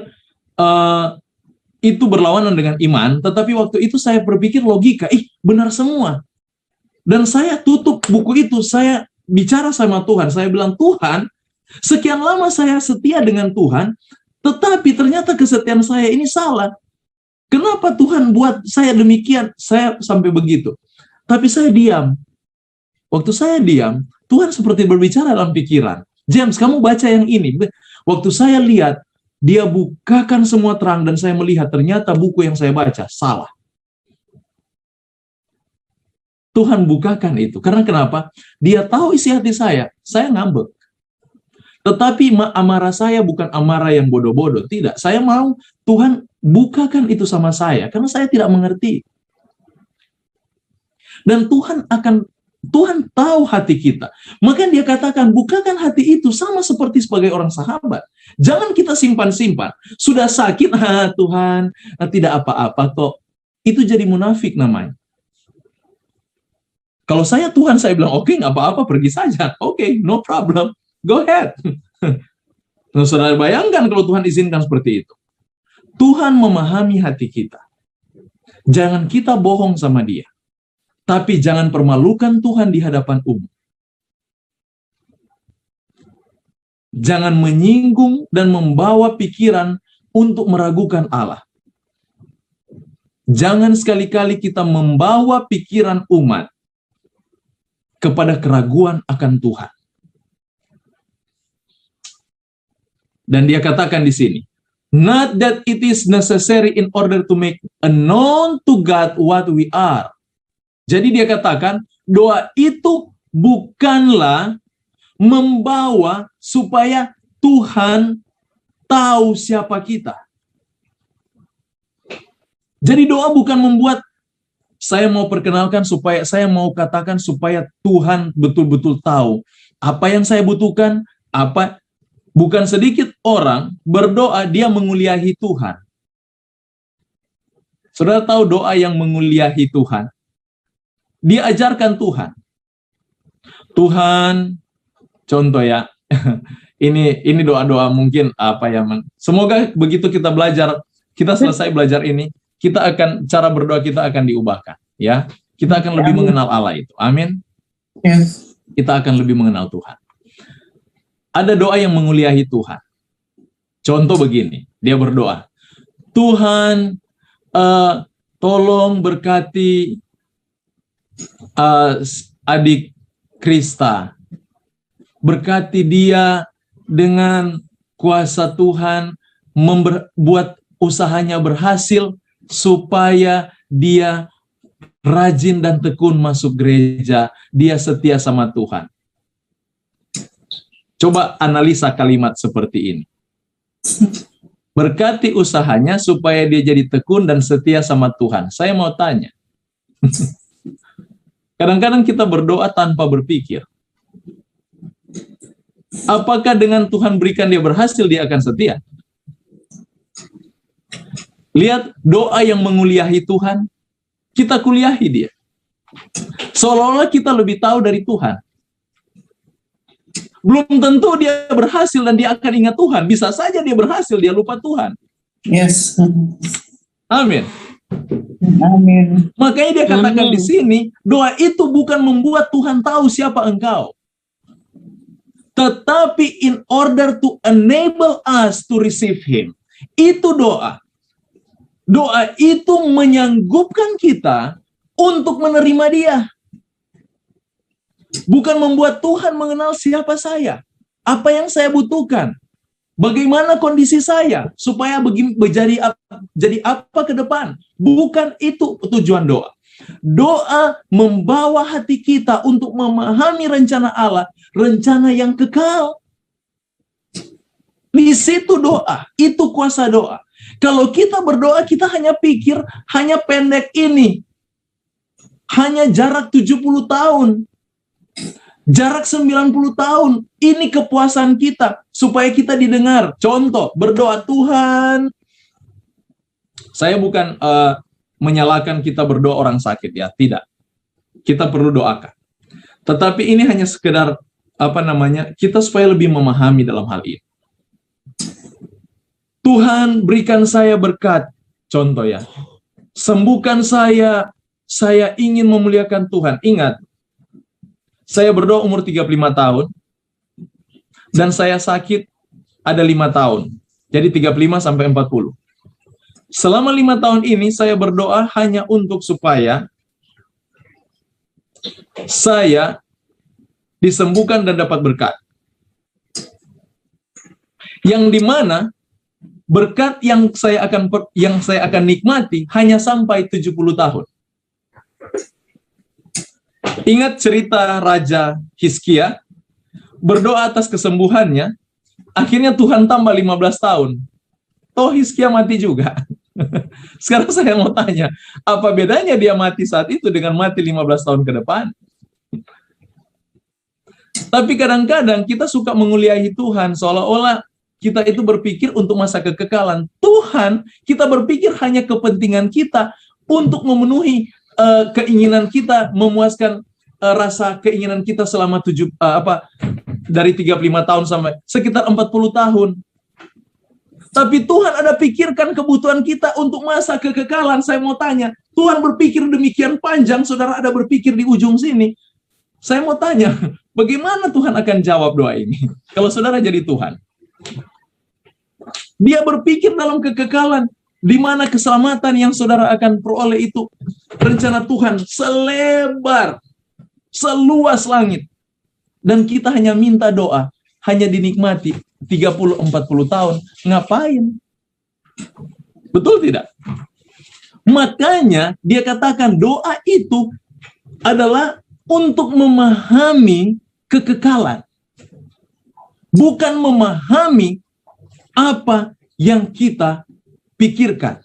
Speaker 1: itu berlawanan dengan iman, tetapi waktu itu saya berpikir logika, benar semua. Dan saya tutup buku itu, saya bicara sama Tuhan, saya bilang, Tuhan, sekian lama saya setia dengan Tuhan, tetapi ternyata kesetiaan saya ini salah. Kenapa Tuhan buat saya demikian? Saya sampai begitu. Tapi saya diam. Waktu saya diam, Tuhan seperti berbicara dalam pikiran. James, kamu baca yang ini. Waktu saya lihat, dia bukakan semua terang dan saya melihat ternyata buku yang saya baca salah. Tuhan bukakan itu. Karena kenapa? Dia tahu isi hati saya ngambek. Tetapi amarah saya bukan amarah yang bodoh-bodoh. Tidak, saya mau Tuhan bukakan itu sama saya. Karena saya tidak mengerti. Dan Tuhan tahu hati kita. Maka dia katakan, bukakan hati itu sama seperti sebagai orang sahabat. Jangan kita simpan-simpan. Sudah sakit, Tuhan, tidak apa-apa kok. Itu jadi munafik namanya. Kalau saya Tuhan, saya bilang, oke, nggak apa-apa, pergi saja. Oke, no problem. Go ahead. Nah, saudara bayangkan kalau Tuhan izinkan seperti itu. Tuhan memahami hati kita. Jangan kita bohong sama dia. Tapi jangan permalukan Tuhan di hadapan umum. Jangan menyinggung dan membawa pikiran untuk meragukan Allah. Jangan sekali-kali kita membawa pikiran umat kepada keraguan akan Tuhan. Dan dia katakan di sini, not that it is necessary in order to make known to God what we are. Jadi dia katakan, doa itu bukanlah membawa supaya Tuhan tahu siapa kita. Jadi doa bukan membuat saya mau perkenalkan supaya saya mau katakan supaya Tuhan betul-betul tahu apa yang saya butuhkan, apa. Bukan sedikit orang berdoa dia menguliahi Tuhan. Saudara tahu doa yang menguliahi Tuhan? Diajarkan Tuhan. Tuhan, contoh ya, ini doa-doa mungkin apa ya, semoga begitu kita belajar, kita selesai belajar ini, kita akan, cara berdoa kita akan diubahkan, ya. Kita akan lebih mengenal Allah itu. Amin.
Speaker 4: Yes.
Speaker 1: Kita akan lebih mengenal Tuhan. Ada doa yang menguliahi Tuhan. Contoh begini, dia berdoa, Tuhan, tolong berkati adik Krista, berkati dia dengan kuasa Tuhan, membuat usahanya berhasil, supaya dia rajin dan tekun masuk gereja, dia setia sama Tuhan. Coba analisa kalimat seperti ini. Berkati usahanya supaya dia jadi tekun dan setia sama Tuhan. Saya mau tanya, kadang-kadang kita berdoa tanpa berpikir, apakah dengan Tuhan berikan dia berhasil, dia akan setia? Lihat, doa yang menguliahi Tuhan, kita kuliahi dia. Seolah-olah kita lebih tahu dari Tuhan. Belum tentu dia berhasil dan dia akan ingat Tuhan. Bisa saja dia berhasil, dia lupa Tuhan.
Speaker 4: Yes.
Speaker 1: Amin.
Speaker 4: Amin.
Speaker 1: Makanya dia katakan di sini, doa itu bukan membuat Tuhan tahu siapa engkau, tetapi in order to enable us to receive Him. Itu doa. Doa itu menyanggupkan kita untuk menerima Dia. Bukan membuat Tuhan mengenal siapa saya, apa yang saya butuhkan, bagaimana kondisi saya, supaya jadi apa ke depan. Bukan itu tujuan doa. Doa membawa hati kita untuk memahami rencana Allah, rencana yang kekal. Di situ doa, itu kuasa doa. Kalau kita berdoa, kita hanya pikir, hanya pendek ini, hanya jarak 70 tahun, jarak 90 tahun, ini kepuasan kita, supaya kita didengar. Contoh, berdoa, Tuhan, saya bukan menyalahkan kita berdoa orang sakit, ya, tidak. Kita perlu doakan. Tetapi ini hanya sekedar, kita supaya lebih memahami dalam hal ini. Tuhan, berikan saya berkat, contoh ya, sembuhkan saya ingin memuliakan Tuhan. Ingat, saya berdoa umur 35 tahun, dan saya sakit ada 5 tahun. Jadi 35 sampai 40. Selama 5 tahun ini, saya berdoa hanya untuk supaya saya disembuhkan dan dapat berkat. Yang dimana berkat yang saya akan nikmati hanya sampai 70 tahun. Ingat cerita Raja Hizkia, berdoa atas kesembuhannya, akhirnya Tuhan tambah 15 tahun. Toh Hizkia mati juga. Sekarang saya mau tanya, apa bedanya dia mati saat itu dengan mati 15 tahun ke depan? Tapi kadang-kadang kita suka menguliahi Tuhan, seolah-olah kita itu berpikir untuk masa kekekalan. Tuhan, kita berpikir hanya kepentingan kita untuk memenuhi keinginan kita, memuaskan rasa keinginan kita selama dari 35 tahun sampai sekitar 40 tahun. Tapi Tuhan ada pikirkan kebutuhan kita untuk masa kekekalan. Saya mau tanya, Tuhan berpikir demikian panjang, saudara ada berpikir di ujung sini. Saya mau tanya, bagaimana Tuhan akan jawab doa ini? Kalau saudara jadi Tuhan, dia berpikir dalam kekekalan, di mana keselamatan yang saudara akan peroleh itu rencana Tuhan selebar, seluas langit. Dan kita hanya minta doa, hanya dinikmati 30-40 tahun. Ngapain? Betul tidak? Makanya dia katakan doa itu adalah untuk memahami kekekalan. Bukan memahami apa yang kita pikirkan,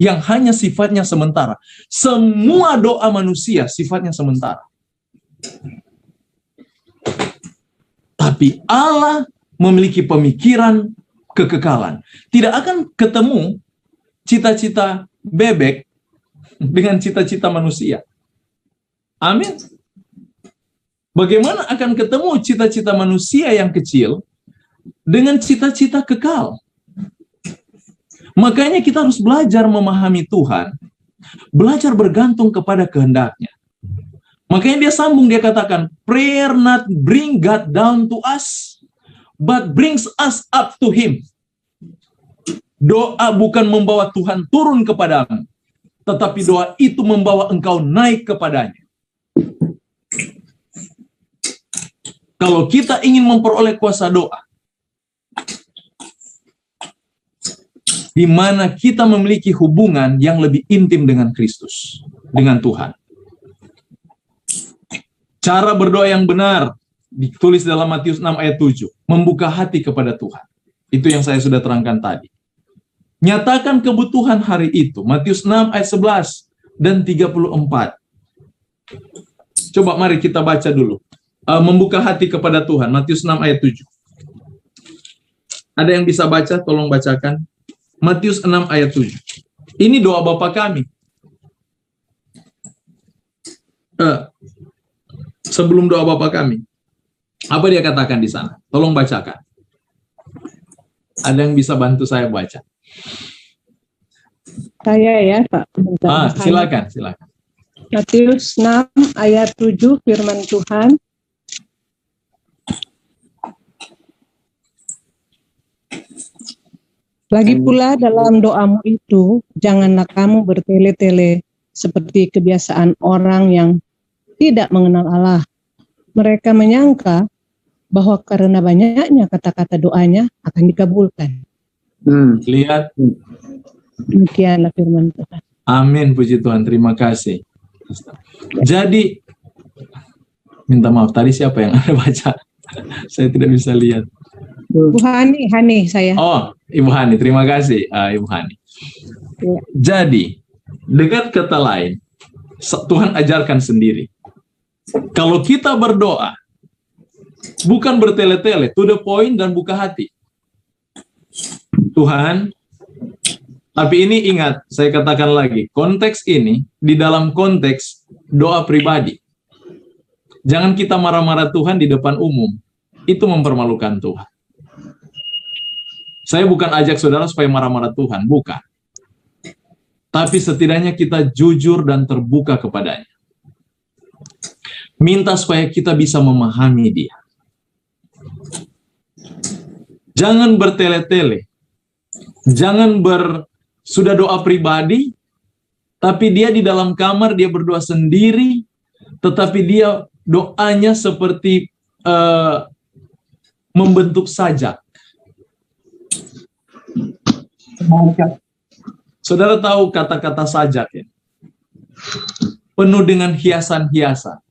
Speaker 1: yang hanya sifatnya sementara. Semua doa manusia sifatnya sementara. Tapi Allah memiliki pemikiran kekekalan. Tidak akan ketemu cita-cita bebek dengan cita-cita manusia. Amin. Bagaimana akan ketemu cita-cita manusia yang kecil dengan cita-cita kekal? Makanya kita harus belajar memahami Tuhan, belajar bergantung kepada kehendak-Nya. Makanya dia sambung, dia katakan, prayer not bring God down to us, but brings us up to Him. Doa bukan membawa Tuhan turun kepadamu, tetapi doa itu membawa engkau naik kepadanya. Kalau kita ingin memperoleh kuasa doa, di mana kita memiliki hubungan yang lebih intim dengan Kristus, dengan Tuhan. Cara berdoa yang benar ditulis dalam Matius 6 ayat 7, membuka hati kepada Tuhan. Itu yang saya sudah terangkan tadi. Nyatakan kebutuhan hari itu, Matius 6 ayat 11 dan 34. Coba mari kita baca dulu. Membuka hati kepada Tuhan, Matius 6 ayat 7. Ada yang bisa baca? Tolong bacakan. Matius 6 ayat 7. Ini doa Bapa kami. Sebelum doa Bapa kami, apa dia katakan di sana? Tolong bacakan. Ada yang bisa bantu saya baca?
Speaker 3: Saya ya, Pak.
Speaker 1: Silakan.
Speaker 3: Matius 6 ayat 7 firman Tuhan. Lagi pula dalam doamu itu, janganlah kamu bertele-tele seperti kebiasaan orang yang tidak mengenal Allah. Mereka menyangka bahwa karena banyaknya kata-kata doanya akan dikabulkan.
Speaker 1: Lihat.
Speaker 3: Demikianlah firman Tuhan.
Speaker 1: Amin, puji Tuhan, terima kasih. Jadi, minta maaf, tadi siapa yang ada baca? Saya tidak bisa lihat.
Speaker 3: Bu Hani saya.
Speaker 1: Oh, Ibu Hani, terima kasih, Ibu Hani.
Speaker 3: Ya.
Speaker 1: Jadi, dengan kata lain, Tuhan ajarkan sendiri. Kalau kita berdoa, bukan bertele-tele, to the point dan buka hati. Tuhan, tapi ini ingat, saya katakan lagi, konteks ini di dalam konteks doa pribadi. Jangan kita marah-marah Tuhan di depan umum. Itu mempermalukan Tuhan. Saya bukan ajak saudara supaya marah-marah Tuhan, bukan. Tapi setidaknya kita jujur dan terbuka kepadanya. Minta supaya kita bisa memahami Dia. Jangan bertele-tele. Jangan sudah doa pribadi, tapi dia di dalam kamar, dia berdoa sendiri, tetapi dia doanya seperti membentuk sajak. Saudara tahu kata-kata sajak ya? Penuh dengan hiasan-hiasan.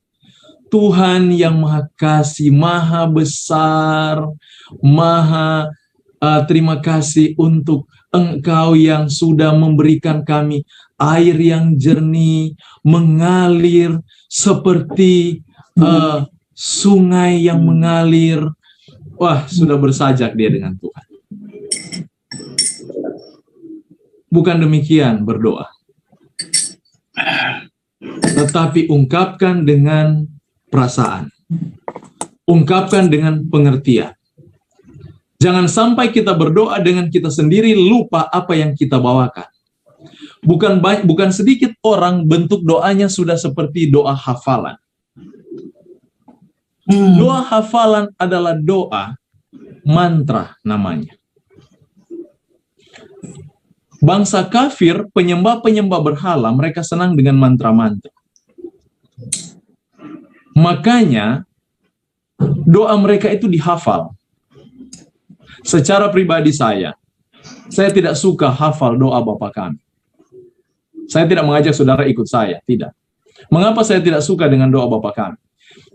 Speaker 1: Tuhan yang Maha Kasih, Maha Besar, Maha terima kasih untuk Engkau yang sudah memberikan kami air yang jernih, mengalir seperti sungai yang mengalir. Wah, sudah bersajak dia dengan Tuhan. Bukan demikian berdoa. Tetapi ungkapkan dengan perasaan. Ungkapkan dengan pengertian. Jangan sampai kita berdoa dengan kita sendiri lupa apa yang kita bawakan. Bukan sedikit orang bentuk doanya sudah seperti doa hafalan. Doa hafalan adalah doa mantra namanya. Bangsa kafir, penyembah-penyembah berhala, mereka senang dengan mantra-mantra. Makanya, doa mereka itu dihafal. Secara pribadi saya tidak suka hafal doa Bapa kami. Saya tidak mengajak saudara ikut saya, tidak. Mengapa saya tidak suka dengan doa Bapa kami?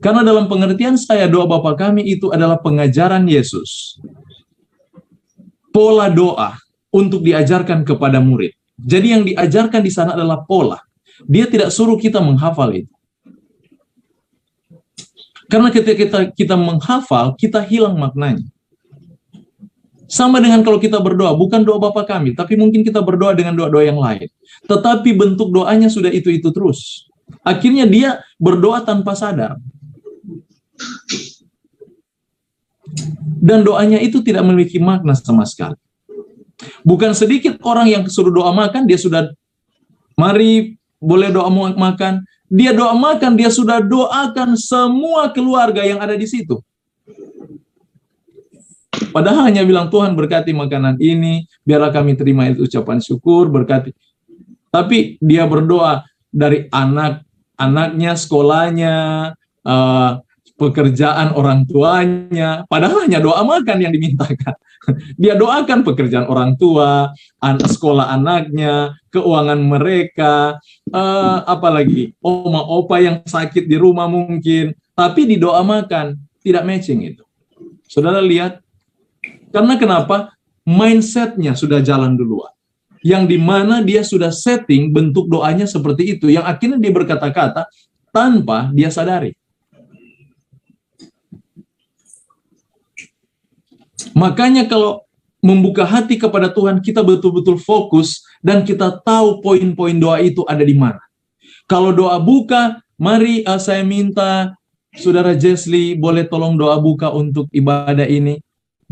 Speaker 1: Karena dalam pengertian saya, doa Bapa kami itu adalah pengajaran Yesus. Pola doa untuk diajarkan kepada murid. Jadi yang diajarkan di sana adalah pola. Dia tidak suruh kita menghafal itu. Karena ketika kita menghafal, kita hilang maknanya. Sama dengan kalau kita berdoa, bukan doa Bapa kami, tapi mungkin kita berdoa dengan doa-doa yang lain. Tetapi bentuk doanya sudah itu-itu terus. Akhirnya dia berdoa tanpa sadar. Dan doanya itu tidak memiliki makna sama sekali. Bukan sedikit orang yang suruh doa makan, dia sudah, mari boleh doa makan. Dia doa makan, dia sudah doakan semua keluarga yang ada di situ. Padahal hanya bilang, Tuhan berkati makanan ini, biarlah kami terima itu ucapan syukur, berkati. Tapi dia berdoa dari anaknya, sekolahnya, pekerjaan orang tuanya, padahal hanya doa makan yang dimintakan. Dia doakan pekerjaan orang tua, sekolah anaknya, keuangan mereka, apalagi oma opa yang sakit di rumah mungkin, tapi di doa makan tidak matching itu. Saudara lihat, karena kenapa? Mindsetnya sudah jalan duluan, yang dimana dia sudah setting bentuk doanya seperti itu, yang akhirnya dia berkata-kata tanpa dia sadari. Makanya kalau membuka hati kepada Tuhan, kita betul-betul fokus dan kita tahu poin-poin doa itu ada di mana. Kalau doa buka, mari saya minta Saudara Jesli boleh tolong doa buka untuk ibadah ini.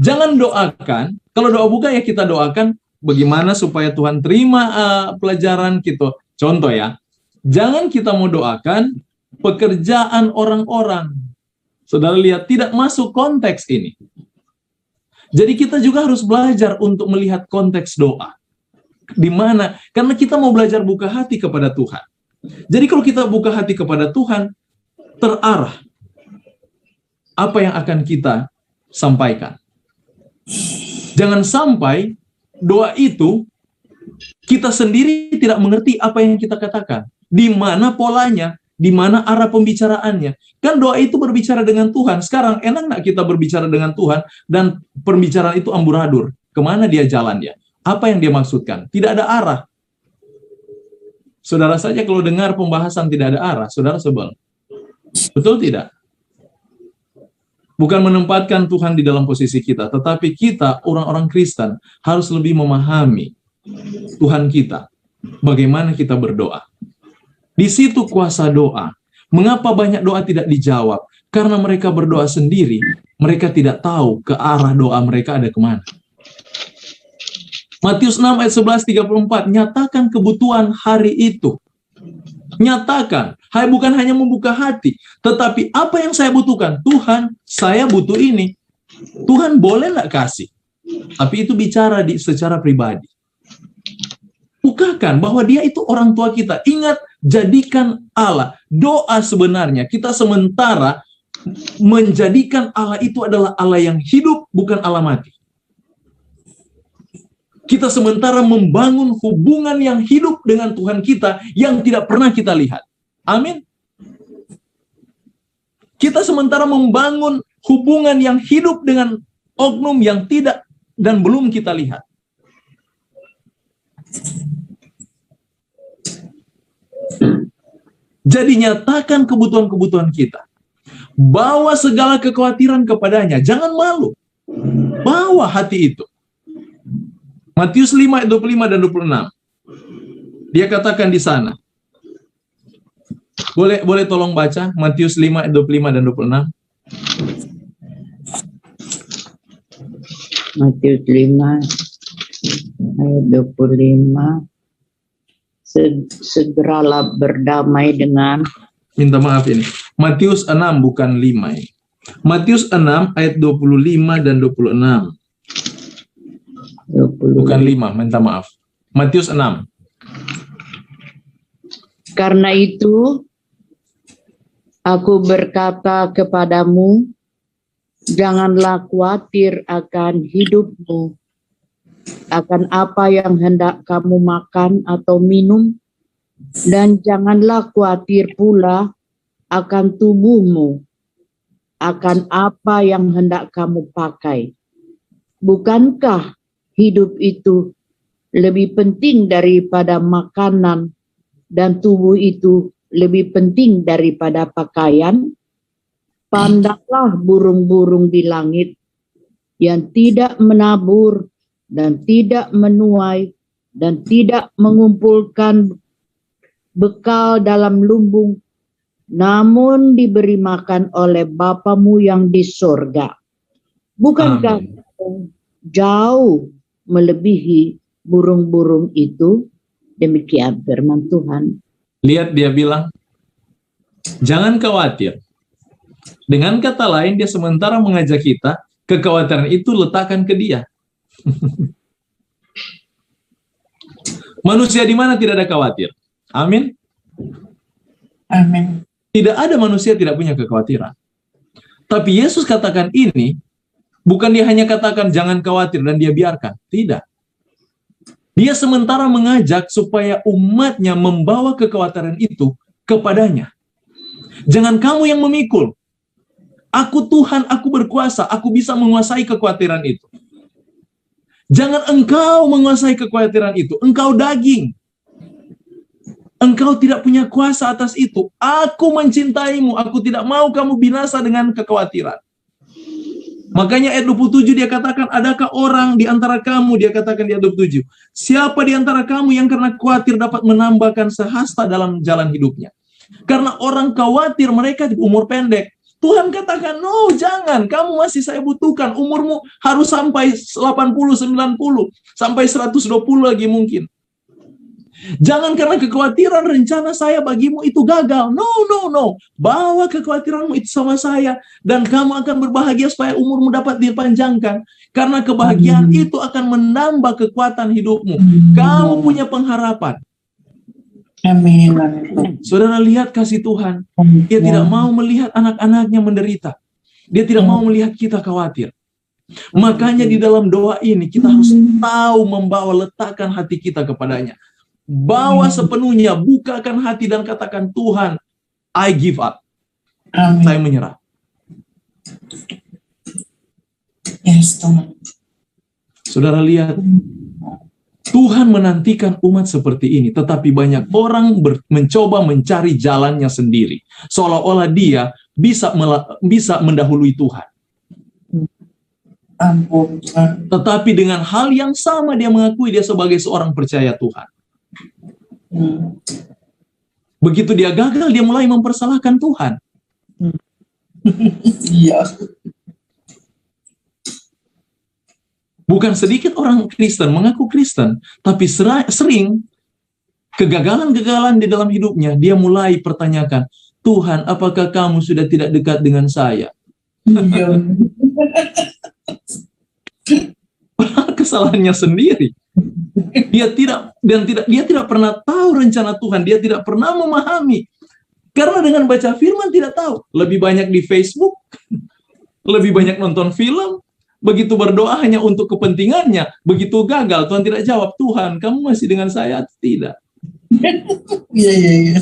Speaker 1: Jangan doakan, kalau doa buka ya kita doakan bagaimana supaya Tuhan terima pelajaran kita. Contoh ya, jangan kita mau doakan pekerjaan orang-orang. Saudara lihat, tidak masuk konteks ini. Jadi kita juga harus belajar untuk melihat konteks doa. Di mana? Karena kita mau belajar buka hati kepada Tuhan. Jadi kalau kita buka hati kepada Tuhan, terarah apa yang akan kita sampaikan. Jangan sampai doa itu kita sendiri tidak mengerti apa yang kita katakan. Di mana polanya, di mana arah pembicaraannya. Kan doa itu berbicara dengan Tuhan. Sekarang enak nggak kita berbicara dengan Tuhan dan pembicaraan itu amburadul? Kemana dia jalannya? Apa yang dia maksudkan? Tidak ada arah. Saudara saja kalau dengar pembahasan tidak ada arah, saudara sebel. Betul tidak? Bukan menempatkan Tuhan di dalam posisi kita, tetapi kita, orang-orang Kristen, harus lebih memahami Tuhan kita. Bagaimana kita berdoa. Di situ kuasa doa. Mengapa banyak doa tidak dijawab? Karena mereka berdoa sendiri, mereka tidak tahu ke arah doa mereka ada kemana. Matius 6 ayat 11-34, nyatakan kebutuhan hari itu. Nyatakan, bukan hanya membuka hati, tetapi apa yang saya butuhkan? Tuhan, saya butuh ini. Tuhan boleh nggak kasih? Tapi itu bicara secara pribadi. Bukakan bahwa dia itu orang tua kita. Ingat, jadikan Allah. Doa sebenarnya, kita sementara menjadikan Allah itu adalah Allah yang hidup, bukan Allah mati. Kita sementara membangun hubungan yang hidup dengan Tuhan kita yang tidak pernah kita lihat. Amin. Kita sementara membangun hubungan yang hidup dengan oknum yang tidak dan belum kita lihat. Jadi nyatakan kebutuhan-kebutuhan kita. Bawa segala kekhawatiran kepadanya. Jangan malu. Bawa hati itu. Matius 5 ayat 25 dan 26. Dia katakan di sana. Boleh tolong baca Matius 5 ayat 25 dan 26.
Speaker 2: Matius 5 ayat 25. Segeralah berdamai dengan.
Speaker 1: Minta maaf ini. Matius 6 bukan 5 ini. Matius 6 ayat 25 dan 26.
Speaker 2: 20.
Speaker 1: Bukan 5, minta maaf. Matius 6.
Speaker 2: Karena itu, aku berkata kepadamu, janganlah khawatir akan hidupmu, akan apa yang hendak kamu makan atau minum, dan janganlah khawatir pula akan tubuhmu, akan apa yang hendak kamu pakai. Bukankah hidup itu lebih penting daripada makanan dan tubuh itu lebih penting daripada pakaian? Pandanglah burung-burung di langit, yang tidak menabur dan tidak menuai dan tidak mengumpulkan bekal dalam lumbung, namun diberi makan oleh Bapamu yang di sorga. Bukankah kamu jauh melebihi burung-burung itu? Demikian firman Tuhan.
Speaker 1: Lihat, dia bilang, jangan khawatir. Dengan kata lain, dia sementara mengajak kita, kekhawatiran itu letakkan ke dia. Manusia di mana tidak ada khawatir? Amin.
Speaker 4: Amin.
Speaker 1: Tidak ada manusia tidak punya kekhawatiran. Tapi Yesus katakan ini, bukan dia hanya katakan jangan khawatir dan dia biarkan. Tidak. Dia sementara mengajak supaya umatnya membawa kekhawatiran itu kepadanya. Jangan kamu yang memikul. Aku Tuhan, aku berkuasa, aku bisa menguasai kekhawatiran itu. Jangan engkau menguasai kekhawatiran itu. Engkau daging. Engkau tidak punya kuasa atas itu. Aku mencintaimu. Aku tidak mau kamu binasa dengan kekhawatiran. Makanya ayat 27 dia katakan, adakah orang di antara kamu, dia katakan di ayat 27, siapa di antara kamu yang karena khawatir dapat menambahkan sehasta dalam jalan hidupnya? Karena orang khawatir mereka di umur pendek. Tuhan katakan, no, jangan, kamu masih saya butuhkan. Umurmu harus sampai 80, 90, sampai 120 lagi mungkin. Jangan karena kekhawatiran rencana saya bagimu itu gagal. No, no, no. Bawa kekhawatiranmu itu sama saya. Dan kamu akan berbahagia supaya umurmu dapat dipanjangkan. Karena kebahagiaan itu akan menambah kekuatan hidupmu. Kamu punya pengharapan.
Speaker 4: Amin.
Speaker 1: Saudara lihat kasih Tuhan. Dia tidak mau melihat anak-anaknya menderita. Dia tidak mau melihat kita khawatir. Makanya di dalam doa ini kita harus tahu membawa, letakkan hati kita kepadanya. Bawa sepenuhnya, bukakan hati dan katakan, Tuhan, I give up.
Speaker 4: Amin.
Speaker 1: Saya menyerah.
Speaker 4: Yes, Tuhan.
Speaker 1: Saudara lihat, Tuhan menantikan umat seperti ini, tetapi banyak orang mencoba mencari jalannya sendiri. Seolah-olah dia bisa mendahului Tuhan.
Speaker 4: Ampun, Tuhan.
Speaker 1: Tetapi dengan hal yang sama dia mengakui dia sebagai seorang percaya Tuhan. Begitu dia gagal, dia mulai mempersalahkan Tuhan.
Speaker 4: Iya.
Speaker 1: Bukan sedikit orang Kristen mengaku Kristen, tapi sering kegagalan-kegagalan di dalam hidupnya, dia mulai pertanyakan, Tuhan, apakah kamu sudah tidak dekat dengan saya?
Speaker 4: Iya.
Speaker 1: Kesalahannya sendiri. Dia tidak pernah tahu rencana Tuhan, dia tidak pernah memahami. Karena dengan baca firman tidak tahu. Lebih banyak di Facebook, lebih banyak nonton film, begitu berdoa hanya untuk kepentingannya, begitu gagal Tuhan tidak jawab, Tuhan, kamu masih dengan saya atau tidak?
Speaker 4: Iya.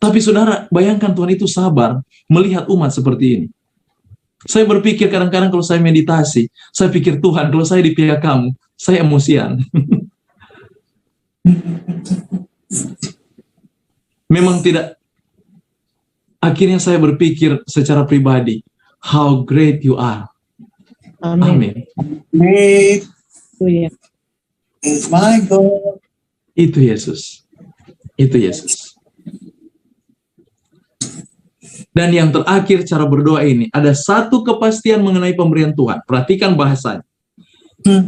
Speaker 1: Tapi saudara, bayangkan Tuhan itu sabar melihat umat seperti ini. Saya berpikir kadang-kadang kalau saya meditasi, saya pikir Tuhan, kalau saya di pihak kamu, saya emosian. Memang tidak. Akhirnya saya berpikir secara pribadi, how great you are. Amin.
Speaker 4: Great
Speaker 3: Haleluya.
Speaker 4: is my God.
Speaker 1: Itu Yesus. Itu Yesus. Dan yang terakhir cara berdoa ini, ada satu kepastian mengenai pemberian Tuhan. Perhatikan bahasanya.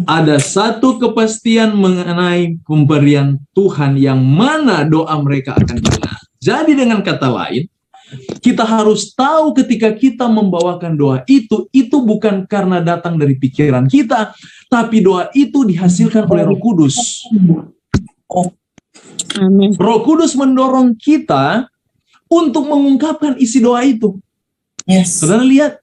Speaker 1: Ada satu kepastian mengenai pemberian Tuhan yang mana doa mereka akan benar. Jadi dengan kata lain, kita harus tahu ketika kita membawakan doa itu bukan karena datang dari pikiran kita, tapi doa itu dihasilkan oleh Roh Kudus.
Speaker 3: Amin.
Speaker 1: Roh Kudus mendorong kita untuk mengungkapkan isi doa itu.
Speaker 4: Yes.
Speaker 1: Saudara lihat,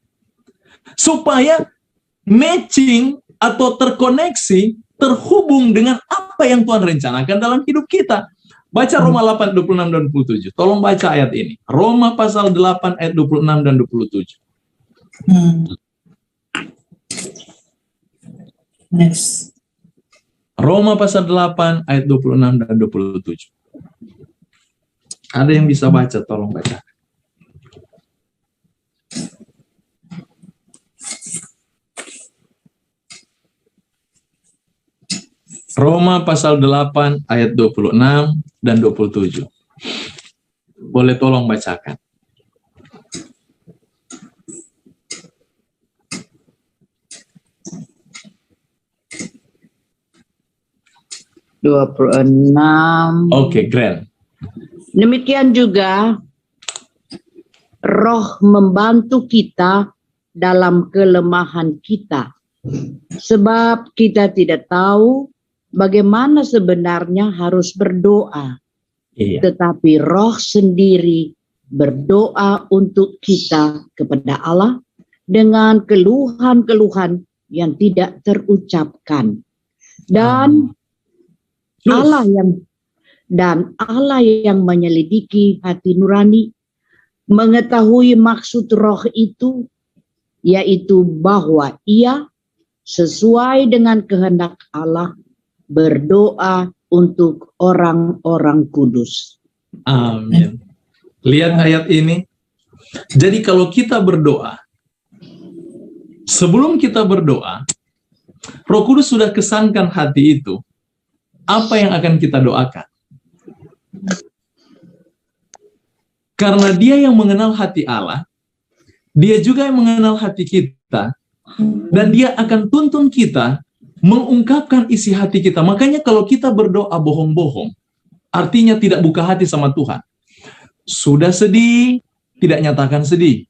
Speaker 1: supaya matching atau terkoneksi, terhubung dengan apa yang Tuhan rencanakan dalam hidup kita. Baca Roma 8, 26 dan 27. Tolong baca ayat ini. Roma pasal 8 ayat 26 dan 27.
Speaker 4: Yes.
Speaker 1: Roma pasal 8 ayat 26 dan 27. Ada yang bisa baca, tolong baca. Roma pasal 8 ayat 26 dan 27. Boleh tolong bacakan. Oke, Grand.
Speaker 2: Demikian juga Roh membantu kita dalam kelemahan kita. Sebab kita tidak tahu bagaimana sebenarnya harus berdoa.
Speaker 1: Iya.
Speaker 2: Tetapi Roh sendiri berdoa untuk kita kepada Allah dengan keluhan-keluhan yang tidak terucapkan. Dan Allah yang menyelidiki hati nurani mengetahui maksud Roh itu, yaitu bahwa Ia sesuai dengan kehendak Allah berdoa untuk orang-orang kudus.
Speaker 1: Amin. Lihat ayat ini. Jadi kalau kita berdoa, sebelum kita berdoa, Roh Kudus sudah kesankan hati itu, apa yang akan kita doakan. Karena Dia yang mengenal hati Allah, Dia juga yang mengenal hati kita, dan Dia akan tuntun kita mengungkapkan isi hati kita. Makanya kalau kita berdoa bohong-bohong, artinya tidak buka hati sama Tuhan. Sudah sedih, tidak nyatakan sedih.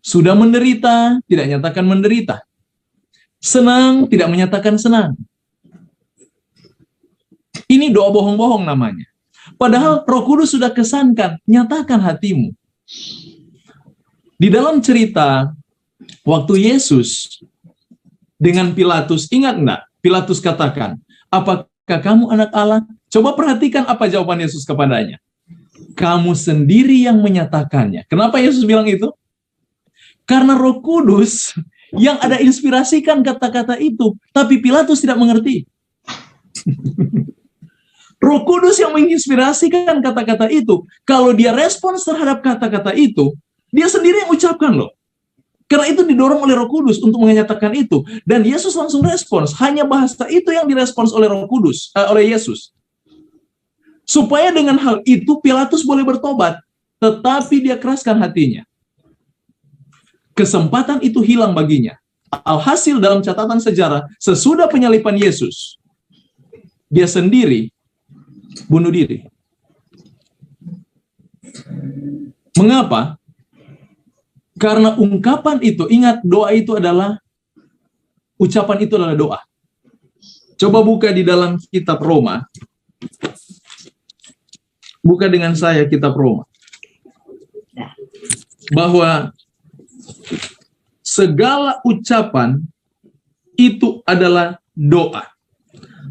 Speaker 1: Sudah menderita, tidak nyatakan menderita. Senang, tidak menyatakan senang. Ini doa bohong-bohong namanya. Padahal Roh Kudus sudah kesankan, nyatakan hatimu. Di dalam cerita, waktu Yesus dengan Pilatus, ingat enggak? Pilatus katakan, apakah kamu anak Allah? Coba perhatikan apa jawaban Yesus kepadanya. Kamu sendiri yang menyatakannya. Kenapa Yesus bilang itu? Karena Roh Kudus yang ada inspirasikan kata-kata itu, tapi Pilatus tidak mengerti. Roh Kudus yang menginspirasikan kata-kata itu, kalau dia respons terhadap kata-kata itu, dia sendiri yang ucapkan loh. Karena itu didorong oleh Roh Kudus untuk menyatakan itu. Dan Yesus langsung respons. Hanya bahasa itu yang direspons oleh Roh Kudus, oleh Yesus. Supaya dengan hal itu Pilatus boleh bertobat. Tetapi dia keraskan hatinya. Kesempatan itu hilang baginya. Alhasil dalam catatan sejarah, sesudah penyalipan Yesus, dia sendiri bunuh diri. Mengapa? Karena ungkapan itu, ingat doa itu adalah, ucapan itu adalah doa. Coba buka di dalam kitab Roma. Buka dengan saya kitab Roma. Bahwa segala ucapan itu adalah doa.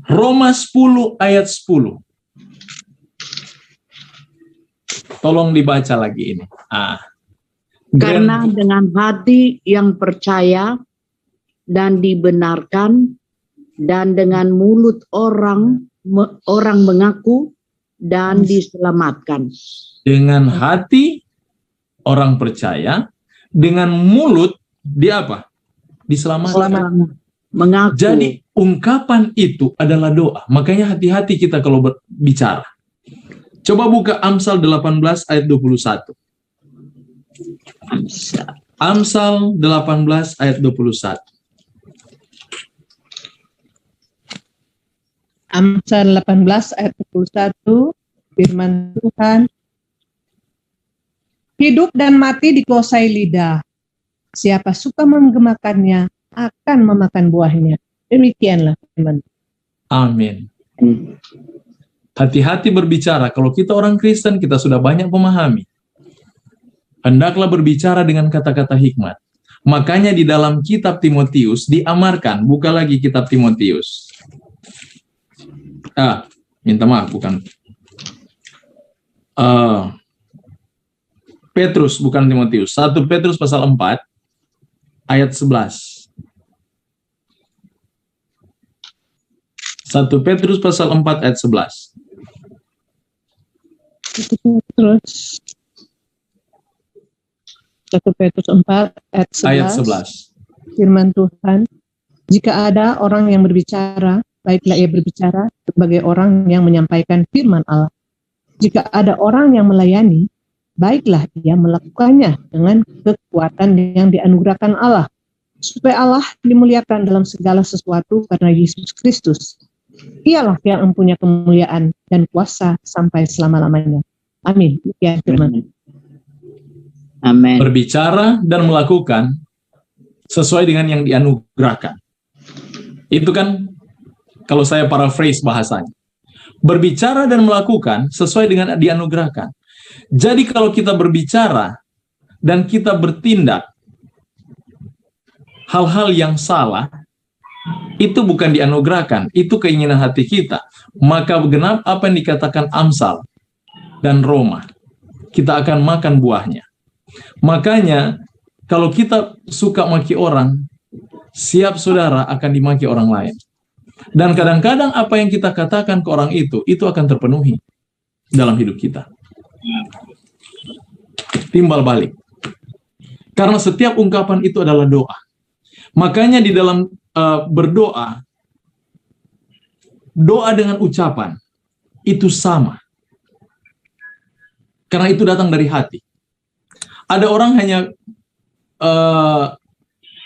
Speaker 1: Roma 10 ayat 10. Tolong dibaca lagi ini.
Speaker 2: Karena dengan hati yang percaya dan dibenarkan, dan dengan mulut orang mengaku dan diselamatkan.
Speaker 1: Dengan hati orang percaya, dengan mulut dia apa? Diselamatkan.
Speaker 2: Mengaku.
Speaker 1: Jadi ungkapan itu adalah doa. Makanya hati-hati kita kalau berbicara. Coba buka Amsal 18 ayat 21. Amsal 18 ayat 21.
Speaker 3: Amsal 18 ayat 21, firman Tuhan, hidup dan mati dikuasai lidah. Siapa suka menggemakannya akan memakan buahnya. Demikianlah firman.
Speaker 1: Amin. Hati-hati berbicara. Kalau kita orang Kristen, kita sudah banyak memahami. Hendaklah berbicara dengan kata-kata hikmat. Makanya di dalam kitab Timotius diamarkan, buka lagi kitab Timotius. Minta maaf, bukan. Petrus, bukan Timotius. 1 Petrus pasal 4, ayat 11. 1 Petrus pasal 4, ayat 11.
Speaker 3: Terus 1 Petrus 4 ayat 11.
Speaker 1: Ayat 11.
Speaker 3: Firman Tuhan, jika ada orang yang berbicara baiklah ia berbicara sebagai orang yang menyampaikan firman Allah. Jika ada orang yang melayani, baiklah ia melakukannya dengan kekuatan yang dianugerahkan Allah, supaya Allah dimuliakan dalam segala sesuatu karena Yesus Kristus. Ialah yang mempunyai kemuliaan dan kuasa sampai selama-lamanya. Amin. Ya, firman.
Speaker 2: Amin.
Speaker 1: Berbicara dan melakukan sesuai dengan yang dianugerahkan. Itu kan kalau saya paraphrase bahasanya. Berbicara dan melakukan sesuai dengan dianugerahkan. Jadi kalau kita berbicara dan kita bertindak hal-hal yang salah, itu bukan dianugerahkan, itu keinginan hati kita. Maka genap apa yang dikatakan Amsal dan Roma, kita akan makan buahnya. Makanya kalau kita suka maki orang, siap saudara akan dimaki orang lain. Dan kadang-kadang apa yang kita katakan ke orang itu akan terpenuhi dalam hidup kita. Timbal balik. Karena setiap ungkapan itu adalah doa. Makanya di dalam berdoa, doa dengan ucapan itu sama. Karena itu datang dari hati. Ada orang hanya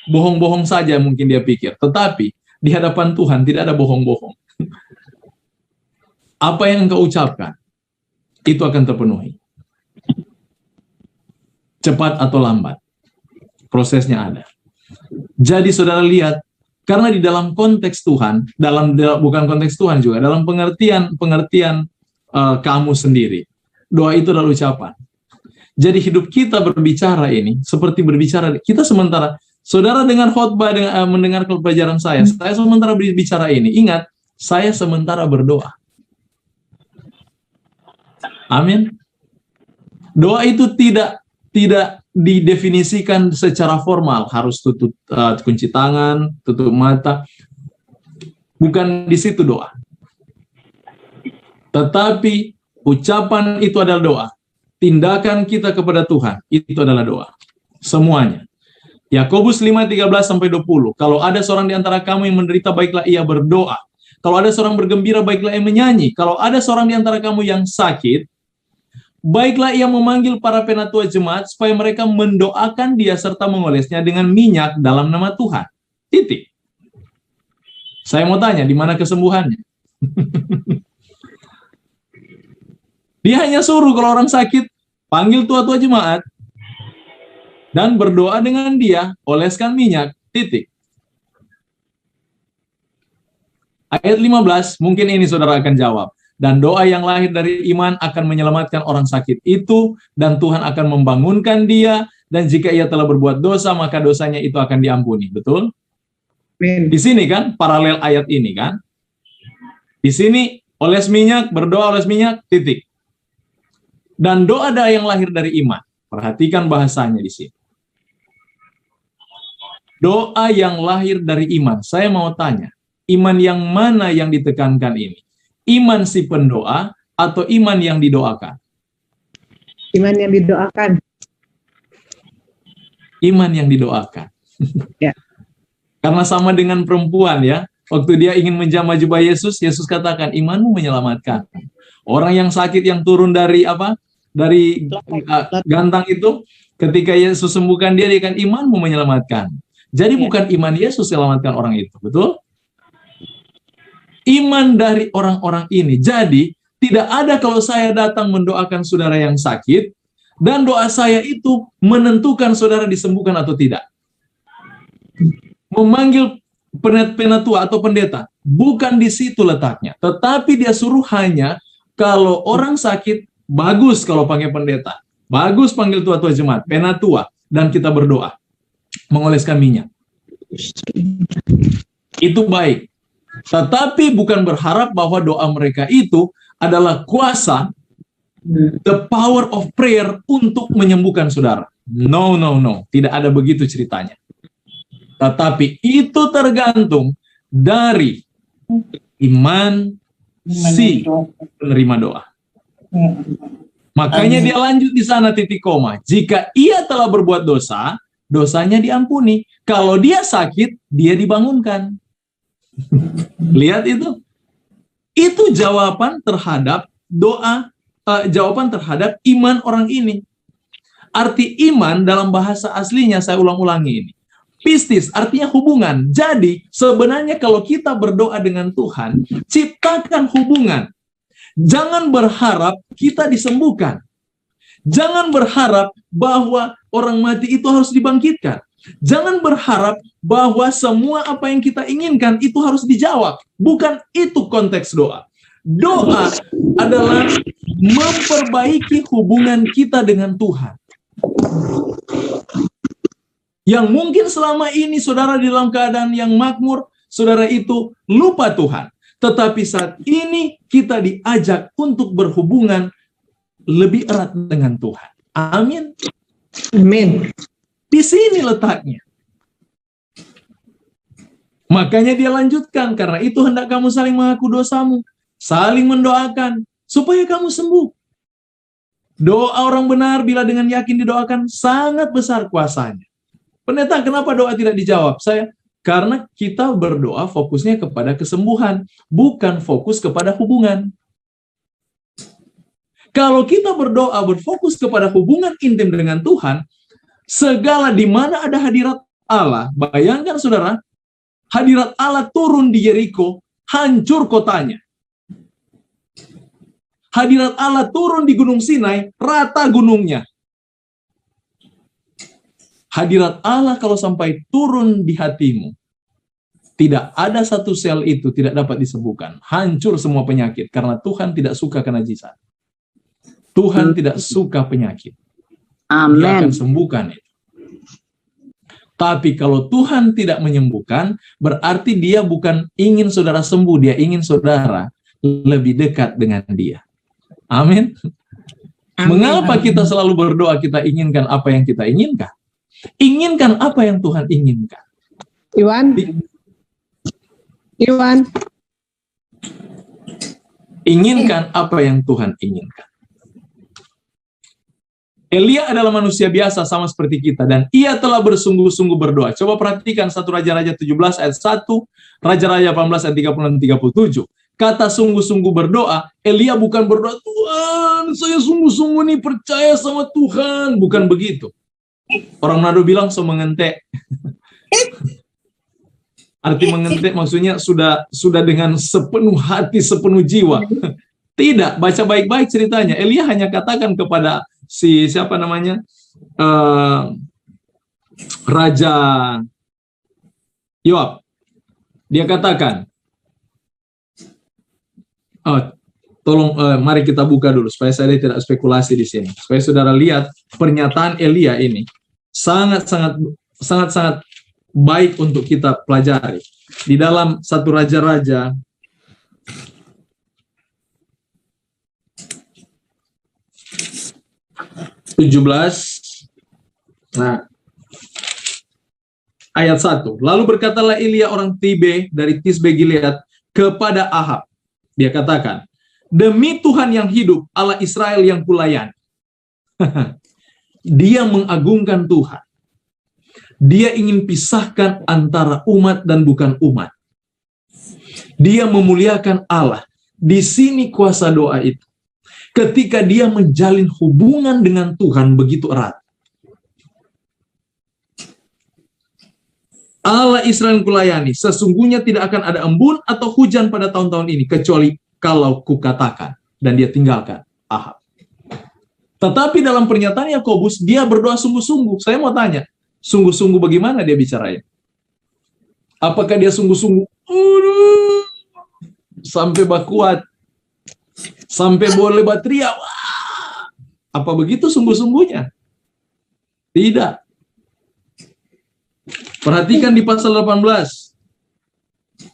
Speaker 1: bohong-bohong saja mungkin dia pikir. Tetapi di hadapan Tuhan tidak ada bohong-bohong. Apa yang engkau ucapkan, itu akan terpenuhi. Cepat atau lambat. Prosesnya ada. Jadi saudara lihat, karena di dalam konteks Tuhan, bukan konteks Tuhan juga, dalam pengertian kamu sendiri, doa itu adalah ucapan. Jadi hidup kita berbicara ini, seperti berbicara, kita sementara, saudara dengan khotbah, mendengar pelajaran saya sementara berbicara ini, ingat, saya sementara berdoa. Amin. Doa itu tidak didefinisikan secara formal, harus tutup kunci tangan, tutup mata. Bukan di situ doa. Tetapi ucapan itu adalah doa. Tindakan kita kepada Tuhan itu adalah doa. Semuanya. Yakobus 5:13-20. Kalau ada seorang di antara kamu yang menderita, baiklah ia berdoa. Kalau ada seorang bergembira, baiklah ia menyanyi. Kalau ada seorang di antara kamu yang sakit, baiklah ia memanggil para penatua jemaat supaya mereka mendoakan dia serta mengolesnya dengan minyak dalam nama Tuhan. Titik. Saya mau tanya, di mana kesembuhannya? Dia hanya suruh kalau orang sakit, panggil tua-tua jemaat dan berdoa dengan dia, oleskan minyak. Titik. Ayat 15, mungkin ini saudara akan jawab. Dan doa yang lahir dari iman akan menyelamatkan orang sakit itu, dan Tuhan akan membangunkan dia, dan jika ia telah berbuat dosa, maka dosanya itu akan diampuni. Betul? Di sini kan, paralel ayat ini kan. Di sini, oles minyak, berdoa oles minyak, titik. Dan doa yang lahir dari iman. Perhatikan bahasanya di sini. Doa yang lahir dari iman. Saya mau tanya, iman yang mana yang ditekankan ini? Iman si pendoa atau iman yang didoakan?
Speaker 3: Iman yang didoakan.
Speaker 1: Iman yang didoakan.
Speaker 3: Ya.
Speaker 1: Karena sama dengan perempuan ya, waktu dia ingin menjamah jubah Yesus, Yesus katakan, imanmu menyelamatkan. Orang yang sakit yang turun dari gantang itu, ketika Yesus sembuhkan dia kan imanmu menyelamatkan. Jadi bukan iman Yesus selamatkan orang itu, betul? Iman dari orang-orang ini. Jadi, tidak ada kalau saya datang mendoakan saudara yang sakit, dan doa saya itu menentukan saudara disembuhkan atau tidak. Memanggil penatua atau pendeta, bukan di situ letaknya. Tetapi dia suruh hanya, kalau orang sakit, bagus kalau panggil pendeta. Bagus panggil tua-tua jemaat, penatua, dan kita berdoa. Mengoleskan minyak. Itu baik. Tetapi bukan berharap bahwa doa mereka itu adalah kuasa, the power of prayer untuk menyembuhkan saudara. No. Tidak ada begitu ceritanya. Tetapi itu tergantung dari iman si penerima doa. Makanya dia lanjut di sana titik koma. Jika ia telah berbuat dosa, dosanya diampuni. Kalau dia sakit, dia dibangunkan. Lihat itu. Itu jawaban terhadap doa, jawaban terhadap iman orang ini. Arti iman dalam bahasa aslinya, saya ulang-ulangi ini. Pistis artinya hubungan. Jadi sebenarnya kalau kita berdoa dengan Tuhan, ciptakan hubungan. Jangan berharap kita disembuhkan. Jangan berharap bahwa orang mati itu harus dibangkitkan. Jangan berharap bahwa semua apa yang kita inginkan itu harus dijawab. Bukan itu konteks doa. Doa adalah memperbaiki hubungan kita dengan Tuhan. Yang mungkin selama ini saudara di dalam keadaan yang makmur, saudara itu lupa Tuhan. Tetapi saat ini kita diajak untuk berhubungan lebih erat dengan Tuhan. Amin.
Speaker 3: Amin.
Speaker 1: Di sini letaknya. Makanya dia lanjutkan, karena itu hendak kamu saling mengaku dosamu, saling mendoakan, supaya kamu sembuh. Doa orang benar bila dengan yakin didoakan sangat besar kuasanya. Pendeta, kenapa doa tidak dijawab? Karena kita berdoa fokusnya kepada kesembuhan, bukan fokus kepada hubungan. Kalau kita berdoa berfokus kepada hubungan intim dengan Tuhan, segala di mana ada hadirat Allah, bayangkan saudara, hadirat Allah turun di Yeriko, hancur kotanya. Hadirat Allah turun di Gunung Sinai, rata gunungnya. Hadirat Allah kalau sampai turun di hatimu, tidak ada satu sel itu tidak dapat disembuhkan. Hancur semua penyakit, karena Tuhan tidak suka kenajisan. Tuhan tidak suka penyakit.
Speaker 2: Amin.
Speaker 1: Dia akan sembuhkan itu. Tapi kalau Tuhan tidak menyembuhkan, berarti dia bukan ingin saudara sembuh, dia ingin saudara lebih dekat dengan dia. Amin. Mengapa kita selalu berdoa kita inginkan apa yang kita inginkan? Inginkan apa yang Tuhan inginkan.
Speaker 3: Iwan.
Speaker 1: Inginkan apa yang Tuhan inginkan. Elia adalah manusia biasa sama seperti kita, dan ia telah bersungguh-sungguh berdoa. Coba perhatikan 1 Raja-Raja 17 ayat 1, Raja-Raja 18 ayat 36 dan 37. Kata sungguh-sungguh berdoa, Elia bukan berdoa, Tuhan, saya sungguh-sungguh nih percaya sama Tuhan. Bukan begitu. Orang Manado bilang so mengentek. Arti mengentek maksudnya sudah dengan sepenuh hati, sepenuh jiwa. Tidak, baca baik-baik ceritanya. Elia hanya katakan kepada siapa namanya? Raja Yoab. Dia katakan, tolong mari kita buka dulu supaya saya tidak spekulasi di sini. Supaya saudara lihat pernyataan Elia ini sangat baik untuk kita pelajari. Di dalam 1 Raja-Raja 17, ayat 1. Lalu berkatalah Elia orang Tibe dari Tisbe Gilead kepada Ahab. Dia katakan, demi Tuhan yang hidup, Allah Israel yang kulayani. Dia mengagungkan Tuhan. Dia ingin pisahkan antara umat dan bukan umat. Dia memuliakan Allah. Di sini kuasa doa itu. Ketika dia menjalin hubungan dengan Tuhan begitu erat. Allah Israel yang kulayani, sesungguhnya tidak akan ada embun atau hujan pada tahun-tahun ini, kecuali kalau kukatakan. Dan dia tinggalkan Ahab. Tetapi dalam pernyataan Yakobus, dia berdoa sungguh-sungguh. Saya mau tanya, sungguh-sungguh bagaimana dia bicarain? Apakah dia sungguh-sungguh sampai bakuat, sampai boleh batria? Apa begitu sungguh-sungguhnya? Tidak. Perhatikan di pasal 18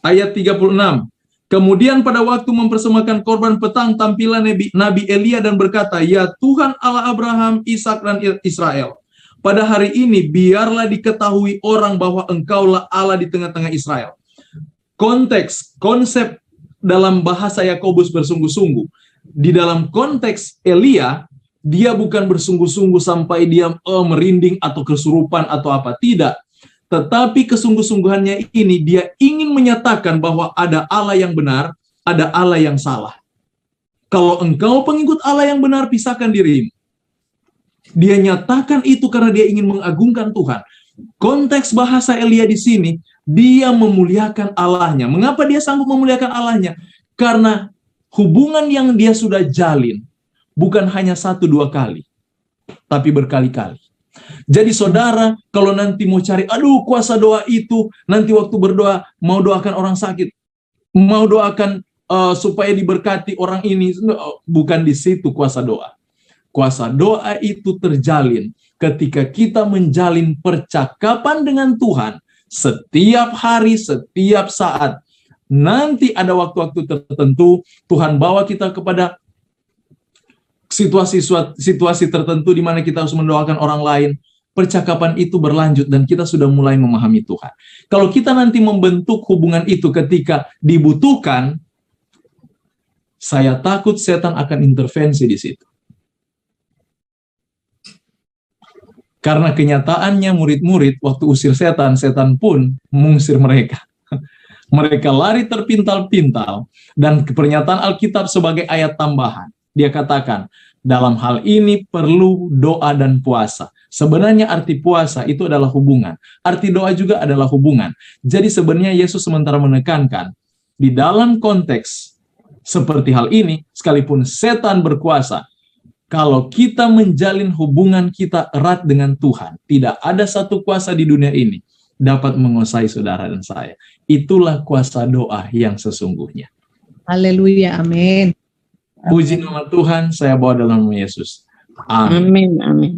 Speaker 1: ayat 36. Kemudian pada waktu mempersembahkan korban petang, tampilan Nabi Elia dan berkata, ya Tuhan Allah Abraham, Ishak dan Israel, pada hari ini biarlah diketahui orang bahwa engkaulah Allah di tengah-tengah Israel. Konsep dalam bahasa Yakobus bersungguh-sungguh. Di dalam konteks Elia, dia bukan bersungguh-sungguh sampai dia merinding atau kesurupan atau apa. Tidak. Tetapi kesungguh-sungguhannya ini dia ingin menyatakan bahwa ada Allah yang benar, ada Allah yang salah. Kalau engkau pengikut Allah yang benar, pisahkan dirimu. Dia nyatakan itu karena dia ingin mengagungkan Tuhan. Konteks bahasa Elia di sini, dia memuliakan Allahnya. Mengapa dia sanggup memuliakan Allahnya? Karena hubungan yang dia sudah jalin bukan hanya 1-2 kali, tapi berkali-kali. Jadi saudara, kalau nanti mau cari, aduh kuasa doa itu, nanti waktu berdoa, mau doakan orang sakit, mau doakan supaya diberkati orang ini, bukan di situ kuasa doa. Kuasa doa itu terjalin ketika kita menjalin percakapan dengan Tuhan setiap hari, setiap saat. Nanti ada waktu-waktu tertentu, Tuhan bawa kita kepada situasi tertentu di mana kita harus mendoakan orang lain. Percakapan itu berlanjut dan kita sudah mulai memahami Tuhan. Kalau kita nanti membentuk hubungan itu ketika dibutuhkan, saya takut setan akan intervensi di situ. Karena kenyataannya murid-murid waktu usir setan, setan pun mengusir mereka. Mereka lari terpintal-pintal, dan pernyataan Alkitab sebagai ayat tambahan. Dia katakan, dalam hal ini perlu doa dan puasa. Sebenarnya arti puasa itu adalah hubungan. Arti doa juga adalah hubungan. Jadi sebenarnya Yesus sementara menekankan, di dalam konteks seperti hal ini, sekalipun setan berkuasa, kalau kita menjalin hubungan kita erat dengan Tuhan, tidak ada satu kuasa di dunia ini dapat menguasai saudara dan saya. Itulah kuasa doa yang sesungguhnya.
Speaker 3: Haleluya, amin.
Speaker 1: Puji nama Tuhan, saya bawa dalam nama Yesus. Amin.
Speaker 2: Amin, amin.